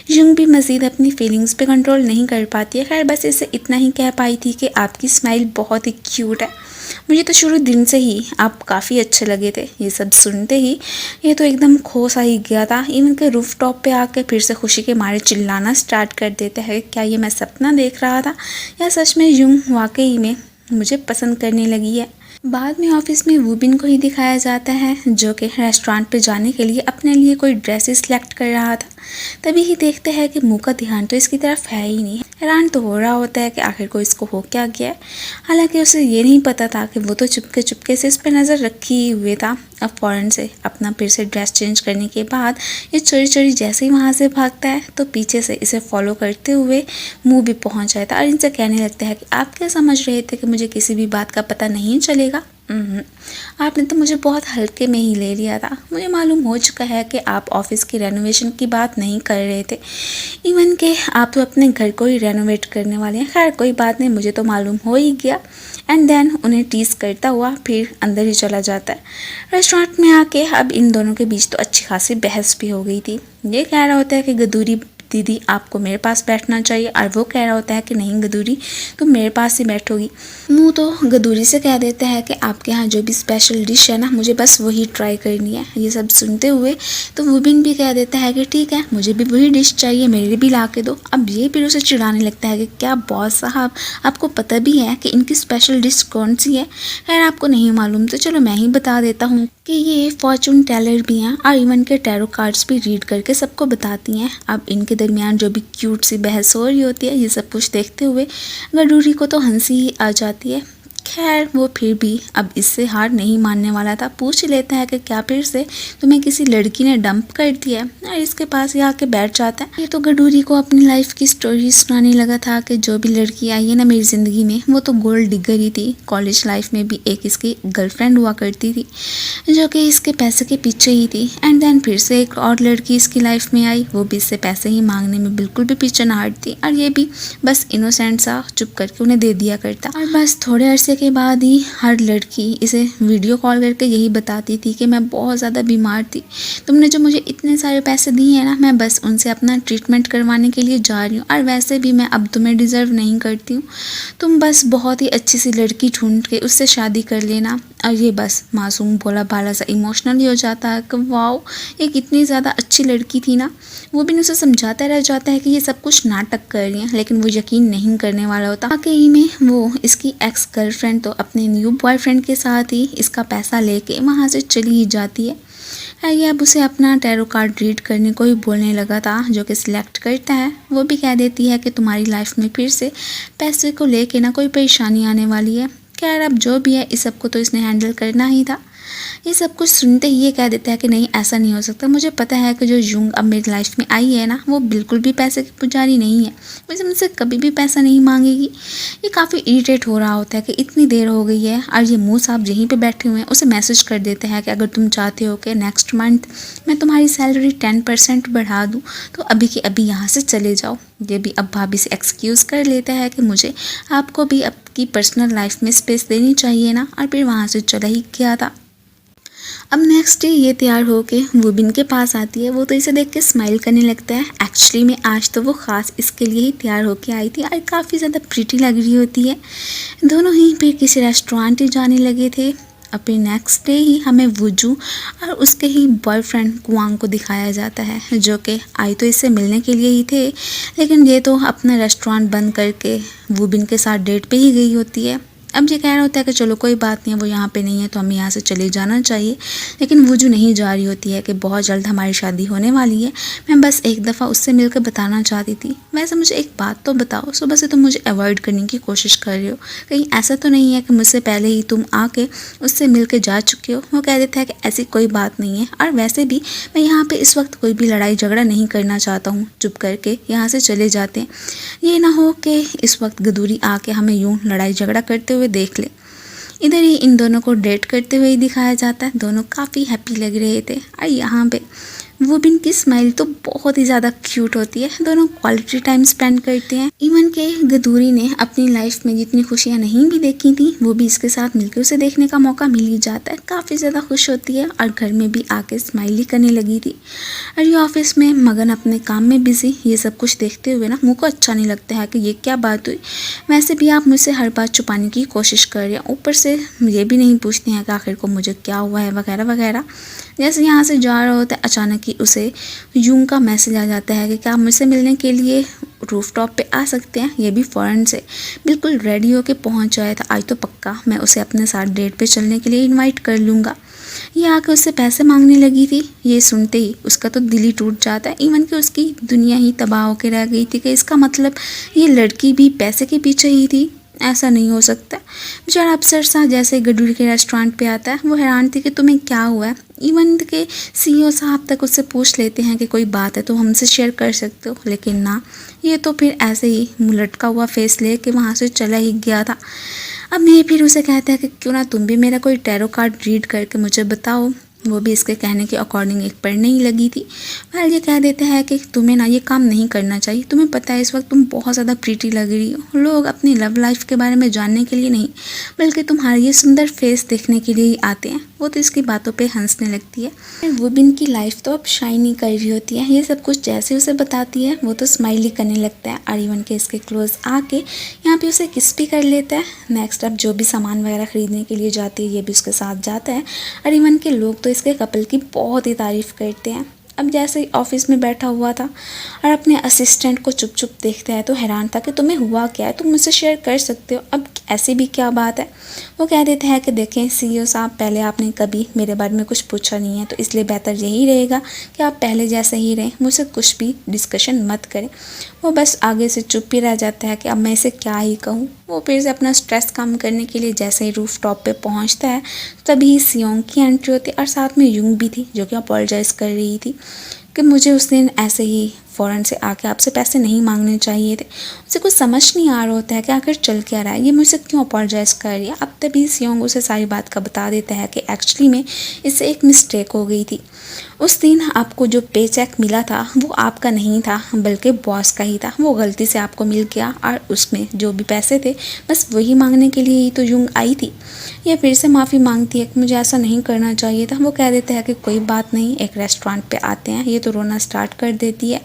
यूं भी मज़ीद अपनी फीलिंग्स पे कंट्रोल नहीं कर पाती है। खैर बस इसे इतना ही कह पाई थी कि आपकी स्माइल बहुत ही क्यूट है, मुझे तो शुरू दिन से ही आप काफ़ी अच्छे लगे थे। ये सब सुनते ही ये तो एकदम खो सा ही गया था। इवन के रूफ टॉप पे आकर फिर से खुशी के मारे चिल्लाना स्टार्ट कर देता है, क्या ये मैं सपना देख रहा था या सच में यूं वाकई में मुझे पसंद करने लगी है। बाद में ऑफिस में वूबिन को ही दिखाया जाता है जो कि रेस्टोरेंट पे जाने के लिए अपने लिए कोई ड्रेस सिलेक्ट कर रहा था। तभी ही देखते हैं कि मुँह का ध्यान तो इसकी तरफ है ही नहीं। हैरान तो हो रहा होता है कि आखिर को इसको हो क्या गया है। हालांकि उसे ये नहीं पता था कि वो तो चुपके चुपके से इस पर नज़र रखी ही हुए था। अब फ़ौरन से अपना फिर से ड्रेस चेंज करने के बाद ये चोरी चोरी जैसे ही वहाँ से भागता है तो पीछे से इसे फॉलो करते हुए मुँह भी पहुँच जाता है और इनसे कहने लगता है कि आप क्या समझ रहे थे कि मुझे किसी भी बात का पता नहीं चलेगा। आपने तो मुझे बहुत हल्के में ही ले लिया था। मुझे मालूम हो चुका है कि आप ऑफिस की रेनोवेशन की बात नहीं कर रहे थे, इवन के आप तो अपने घर को ही रेनोवेट करने वाले हैं। खैर कोई बात नहीं, मुझे तो मालूम हो ही गया। एंड देन उन्हें टीज करता हुआ फिर अंदर ही चला जाता है। रेस्टोरेंट में आके अब इन दोनों के बीच तो अच्छी खासी बहस भी हो गई थी। ये कह रहा होता है कि गदूरी दीदी आपको मेरे पास बैठना चाहिए, और वो कह रहा होता है कि नहीं गदूरी तुम मेरे पास ही बैठोगी। मुँह तो गदूरी से कह देता है कि आपके यहाँ जो भी स्पेशल डिश है ना मुझे बस वही ट्राई करनी है। ये सब सुनते हुए तो वुबिन भी कह देता है कि ठीक है मुझे भी वही डिश चाहिए, मेरे भी ला के दो। अब ये फिर उसे चिढ़ाने लगता है कि क्या बॉस साहब आपको पता भी है कि इनकी स्पेशल डिश कौन सी है। खैर आपको नहीं मालूम तो चलो मैं ही बता देता हूँ कि ये फॉर्चून टेलर भी हैं और इवन के टैरो कार्ड्स भी रीड करके सबको बताती हैं। अब इनके दरमियान जो भी क्यूट सी बहस हो रही होती है ये सब कुछ देखते हुए गडूरी को तो हंसी ही आ जाती है। खैर वो फिर भी अब इससे हार नहीं मानने वाला था। पूछ लेता है कि क्या फिर से तुम्हें किसी लड़की ने डंप कर दिया है, और इसके पास ही आके बैठ जाता है। ये तो गडूरी को अपनी लाइफ की स्टोरी सुनाने लगा था कि जो भी लड़की आई है ना मेरी ज़िंदगी में वो तो गोल्ड डिगर ही थी। कॉलेज लाइफ में भी एक इसकी गर्लफ्रेंड हुआ करती थी जो कि इसके पैसे के पीछे ही थी। एंड देन फिर से एक और लड़की इसकी लाइफ में आई, वो भी इससे पैसे ही मांगने में बिल्कुल भी पीछे ना हटती, और ये भी बस इनोसेंट सा चुप करके उन्हें दे दिया करता। और बस थोड़े अरसे के बाद ही हर लड़की इसे वीडियो कॉल करके यही बताती थी कि मैं बहुत ज़्यादा बीमार थी, तुमने जो मुझे इतने सारे पैसे दिए हैं ना मैं बस उनसे अपना ट्रीटमेंट करवाने के लिए जा रही हूँ, और वैसे भी मैं अब तुम्हें डिज़र्व नहीं करती हूँ। तुम बस बहुत ही अच्छी सी लड़की ढूंढ के उससे शादी कर लेना। और ये बस मासूम भोला भाला सा इमोशनली हो जाता है कि वाओ ये कितनी ज़्यादा अच्छी लड़की थी ना। वो भी उसे समझाता रह जाता है कि ये सब कुछ नाटक कर रही है, लेकिन वो यकीन नहीं करने वाला होता। वाकई में वो इसकी एक्स गर्लफ्रेंड तो अपने न्यू बॉयफ्रेंड के साथ ही इसका पैसा लेके वहाँ से चली ही जाती है। ये अब उसे अपना टैरो कार्ड रीड करने को ही बोलने लगा था जो कि सिलेक्ट करता है। वो भी कह देती है कि तुम्हारी लाइफ में फिर से पैसे को लेके ना कोई परेशानी आने वाली है। खैर अब जो भी है इस सब को तो इसने हैंडल करना ही था। ये सब कुछ सुनते ही ये कह देता है कि नहीं ऐसा नहीं हो सकता, मुझे पता है कि जो यूंग अब मेरी लाइफ में आई है ना वो बिल्कुल भी पैसे की पुजारी नहीं है, वैसे मुझसे कभी भी पैसा नहीं मांगेगी। ये काफ़ी इरिटेट हो रहा होता है कि इतनी देर हो गई है, और ये मुँह साहब यहीं पे बैठे हुए हैं। उसे मैसेज कर देते हैं कि अगर तुम चाहते हो कि नेक्स्ट मंथ मैं तुम्हारी सैलरी 10% बढ़ा दूँ तो अभी के अभी यहाँ से चले जाओ। ये भी अब भाभी से एक्सक्यूज़ कर लेता है कि मुझे आपको भी आपकी पर्सनल लाइफ में स्पेस देनी चाहिए ना, और फिर वहाँ से चला ही गया था। अब नेक्स्ट डे ये तैयार होके वुबिन के पास आती है। वो तो इसे देख के स्माइल करने लगता है। एक्चुअली में आज तो वो ख़ास इसके लिए ही तैयार होके आई थी और काफ़ी ज़्यादा प्रीटी लग रही होती है। दोनों ही फिर किसी रेस्टोरेंट ही जाने लगे थे। अभी नेक्स्ट डे ही हमें वुजू और उसके ही बॉयफ्रेंड कुआंग को दिखाया जाता है, जो कि आई तो इससे मिलने के लिए ही थे, लेकिन ये तो अपना रेस्टोरेंट बंद करके वूबिन के साथ डेट पे ही गई होती है। अब ये कह रहा होता है कि चलो कोई बात नहीं है, वो यहाँ पे नहीं है तो हमें यहाँ से चले जाना चाहिए, लेकिन वो जो नहीं जा रही होती है कि बहुत जल्द हमारी शादी होने वाली है। मैं बस एक दफ़ा उससे मिलकर बताना चाहती थी। वैसे मुझे एक बात तो बताओ, सुबह से तुम मुझे अवॉइड करने की कोशिश कर रहे हो, कहीं ऐसा तो नहीं है कि मुझसे पहले ही तुम आके उससे मिल के जा चुके हो। वो कह देता है कि ऐसी कोई बात नहीं है, और वैसे भी मैं यहाँ पर इस वक्त कोई भी लड़ाई झगड़ा नहीं करना चाहता हूँ। चुप करके यहाँ से चले जाते हैं, ये ना हो कि इस वक्त गदूरी आके हमें यूँ लड़ाई झगड़ा करते हुए देख ले। इधर ही इन दोनों को डेट करते हुए ही दिखाया जाता है। दोनों काफ़ी हैप्पी लग रहे थे, और यहाँ पे वूबिन की स्माइल तो बहुत ही ज़्यादा क्यूट होती है। दोनों क्वालिटी टाइम स्पेंड करते हैं। इवन के गदूरी ने अपनी लाइफ में जितनी खुशियाँ नहीं भी देखी थी, वो भी इसके साथ मिलकर उसे देखने का मौका मिल ही जाता है। काफ़ी ज़्यादा खुश होती है, और घर में भी आके स्माइल ही करने लगी थी। और ये ऑफिस में मगन अपने काम में बिजी, ये सब कुछ देखते हुए ना मुँह को अच्छा नहीं लगता है कि ये क्या बात हुई। वैसे भी आप मुझसे हर बात छुपाने की कोशिश कर रहे हैं, ऊपर से ये भी नहीं पूछते हैं कि आखिर को मुझे क्या हुआ है वगैरह वगैरह। जैसे यहाँ से जा रहा होता है, अचानक ही उसे यूं का मैसेज आ जाता है कि क्या आप मुझसे मिलने के लिए रूफटॉप पे आ सकते हैं। ये भी फ़ौरन से बिल्कुल रेडी होके पहुँच जाया था। आज तो पक्का मैं उसे अपने साथ डेट पे चलने के लिए इनवाइट कर लूँगा। ये आकर उससे पैसे मांगने लगी थी। ये सुनते ही उसका तो दिल ही टूट जाता है। इवन कि उसकी दुनिया ही तबाह होकर रह गई थी कि इसका मतलब ये लड़की भी पैसे के पीछे ही थी। ऐसा नहीं हो सकता। बेचारा अफसर सा जैसे गडूरी के रेस्टोरेंट पे आता है, वो हैरान थी कि तुम्हें क्या हुआ है। इवन के सीईओ साहब तक उससे पूछ लेते हैं कि कोई बात है तो हमसे शेयर कर सकते हो, लेकिन ना, ये तो फिर ऐसे ही मुँह लटका हुआ फेस ले के वहाँ से चला ही गया था। अब ये फिर उसे कहता है कि क्यों ना तुम भी मेरा कोई टैरो कार्ड रीड करके मुझे बताओ। वो भी इसके कहने के अकॉर्डिंग एक पढ़ने ही लगी थी। वेल ये कह देते हैं कि तुम्हें ना ये काम नहीं करना चाहिए। तुम्हें पता है इस वक्त तुम बहुत ज़्यादा प्रीटी लग रही हो। लोग अपनी लव लाइफ के बारे में जानने के लिए नहीं, बल्कि तुम्हारा ये सुंदर फेस देखने के लिए ही आते हैं। वो तो इसकी बातों पे हंसने लगती है। वुबिन की लाइफ तो अब शाइन ही कर रही होती है। ये सब कुछ जैसे उसे बताती है, वो तो स्माइल ही करने लगता है, और इवन के इसके क्लोज आके यहाँ पे उसे किस भी कर लेता है। नेक्स्ट अब जो भी सामान वगैरह खरीदने के लिए जाती है, ये भी उसके साथ जाता है, और इवन के लोग तो इसके कपल की बहुत ही तारीफ़ करते हैं। अब जैसे ही ऑफिस में बैठा हुआ था और अपने असिस्टेंट को चुप चुप देखता है, तो हैरान था कि तुम्हें हुआ क्या है, तुम मुझसे शेयर कर सकते हो। अब ऐसी भी क्या बात है। वो कह देते हैं कि देखें सीईओ साहब, पहले आपने कभी मेरे बारे में कुछ पूछा नहीं है, तो इसलिए बेहतर यही रहेगा कि आप पहले जैसे ही रहें, मुझसे कुछ भी डिस्कशन मत करें। वो बस आगे से चुप ही रह जाता है कि अब मैं इसे क्या ही कहूँ। वो फिर से अपना स्ट्रेस कम करने के लिए जैसे ही रूफ टॉप पर पहुँचता है, तभी सियोंग की एंट्री होती है, और साथ में यूंग भी थी, जो कि अपोलोजाइज़ कर रही थी कि मुझे उस दिन ऐसे ही फ़ौरन से आके आपसे पैसे नहीं मांगने चाहिए थे। उसे कुछ समझ नहीं आ रहा होता है कि आखिर चल क्या रहा है, ये मुझसे क्यों अपोलोजाइज़ कर रही है। अब तभी सियोंग उसे सारी बात का बता देता है कि एक्चुअली में इससे एक मिस्टेक हो गई थी। उस दिन आपको जो पे चेक मिला था वो आपका नहीं था, बल्कि बॉस का ही था। वो गलती से आपको मिल गया, और उसमें जो भी पैसे थे बस वही मांगने के लिए ही तो यूंग आई थी। ये फिर से माफ़ी मांगती है कि मुझे ऐसा नहीं करना चाहिए था। वो कह देते हैं कि कोई बात नहीं, एक रेस्टोरेंट पे आते हैं। ये तो रोना स्टार्ट कर देती है।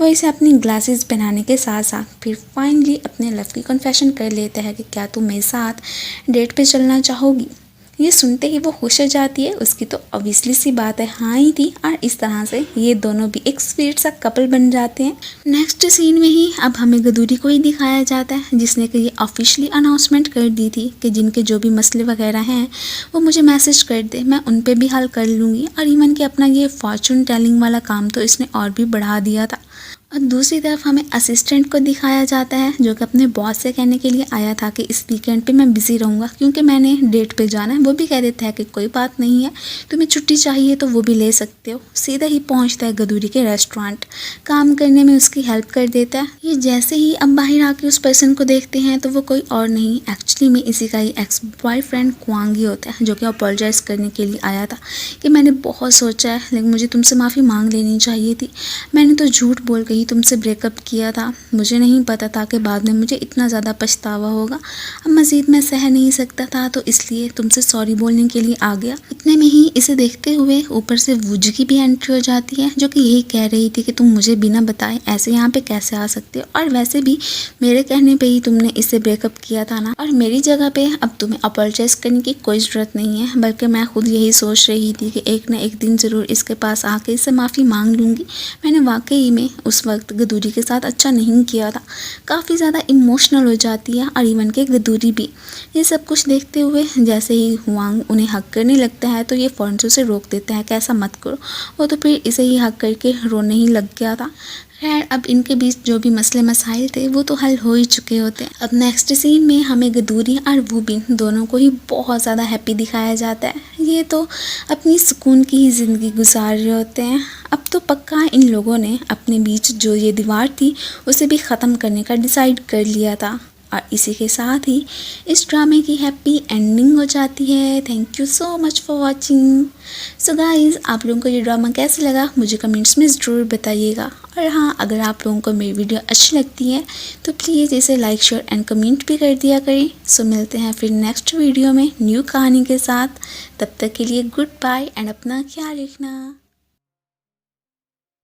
वो इसे अपनी ग्लासेस पहनाने के साथ साथ फिर फाइनली अपने लव की कन्फेशन कर लेता है कि क्या तुम मेरे साथ डेट पे चलना चाहोगी। ये सुनते ही वो खुश हो जाती है। उसकी तो ऑब्वियसली सी बात है हाँ ही थी, और इस तरह से ये दोनों भी एक स्वीट सा कपल बन जाते हैं। नेक्स्ट सीन में ही अब हमें गदूरी को ही दिखाया जाता है, जिसने कि ये ऑफिशियली अनाउंसमेंट कर दी थी कि जिनके जो भी मसले वगैरह हैं वो मुझे मैसेज कर दे, मैं उन पे भी हल कर लूँगी। और इवन कि अपना ये फॉर्चून टेलिंग वाला काम तो इसने और भी बढ़ा दिया था। और दूसरी तरफ हमें असिस्टेंट को दिखाया जाता है, जो कि अपने बॉस से कहने के लिए आया था कि इस वीकेंड पे मैं बिज़ी रहूँगा क्योंकि मैंने डेट पे जाना है। वो भी कह देता है कि कोई बात नहीं है, तुम्हें छुट्टी चाहिए तो वो भी ले सकते हो। सीधा ही पहुँचता है गदूरी के रेस्टोरेंट, काम करने में उसकी हेल्प कर देता है। ये जैसे ही अब बाहर आके उस पर्सन को देखते हैं तो वो कोई और नहीं, एक्चुअली में इसी का ही एक्स बॉयफ्रेंड कुआंग ही होता है, जो कि अपोलोजाइज़ करने के लिए आया था कि मैंने बहुत सोचा है, लेकिन मुझे तुमसे माफ़ी मांग लेनी चाहिए थी। मैंने तो झूठ बोल के ही ही तुमसे ब्रेकअप किया था। मुझे नहीं पता था कि बाद में मुझे इतना ज़्यादा पछतावा होगा। अब मज़ीद मैं सह नहीं सकता था, तो इसलिए तुमसे सॉरी बोलने के लिए आ गया। इतने में ही इसे देखते हुए ऊपर से वूजी की भी एंट्री हो जाती है, जो कि यही कह रही थी कि तुम मुझे बिना बताए ऐसे यहाँ पे कैसे आ सकते हो, और वैसे भी मेरे कहने पे ही तुमने इससे ब्रेकअप किया था ना, और मेरी जगह पे अब तुम्हें अपोलोजाइज करने की कोई ज़रूरत नहीं है। बल्कि मैं खुद यही सोच रही थी कि एक न एक दिन ज़रूर इसके पास आके इससे माफ़ी मांग लूँगी। मैंने वाकई में उस वक्त गदूरी के साथ अच्छा नहीं किया था। काफ़ी ज़्यादा इमोशनल हो जाती है, और इवन के गदूरी भी। ये सब कुछ देखते हुए जैसे ही हुआंग उन्हें हक करने लगता है, तो ये फ़ौरन से उसे रोक देता है कि ऐसा मत करो। वो तो फिर इसे ही हक करके रोने ही लग गया था। खैर, अब इनके बीच जो भी मसले मसाइल थे वो तो हल हो ही चुके होते हैं। अब नेक्स्ट सीन में हमें गदूरी और वूबिन दोनों को ही बहुत ज़्यादा हैप्पी दिखाया जाता है। ये तो अपनी सुकून की ही ज़िंदगी गुजार रहे होते हैं। अब तो पक्का इन लोगों ने अपने बीच जो ये दीवार थी उसे भी ख़त्म करने का डिसाइड कर लिया था। और इसी के साथ ही इस ड्रामे की हैप्पी एंडिंग हो जाती है। Thank you so much for watching. So guys, आप लोगों को ये ड्रामा कैसा लगा मुझे कमेंट्स में ज़रूर बताइएगा। और हाँ, अगर आप लोगों को मेरी वीडियो अच्छी लगती है तो प्लीज़ इसे लाइक शेयर एंड कमेंट भी कर दिया करें। सो मिलते हैं फिर नेक्स्ट वीडियो में न्यू कहानी के साथ। तब तक के लिए गुड बाय एंड अपना ख्याल रखना।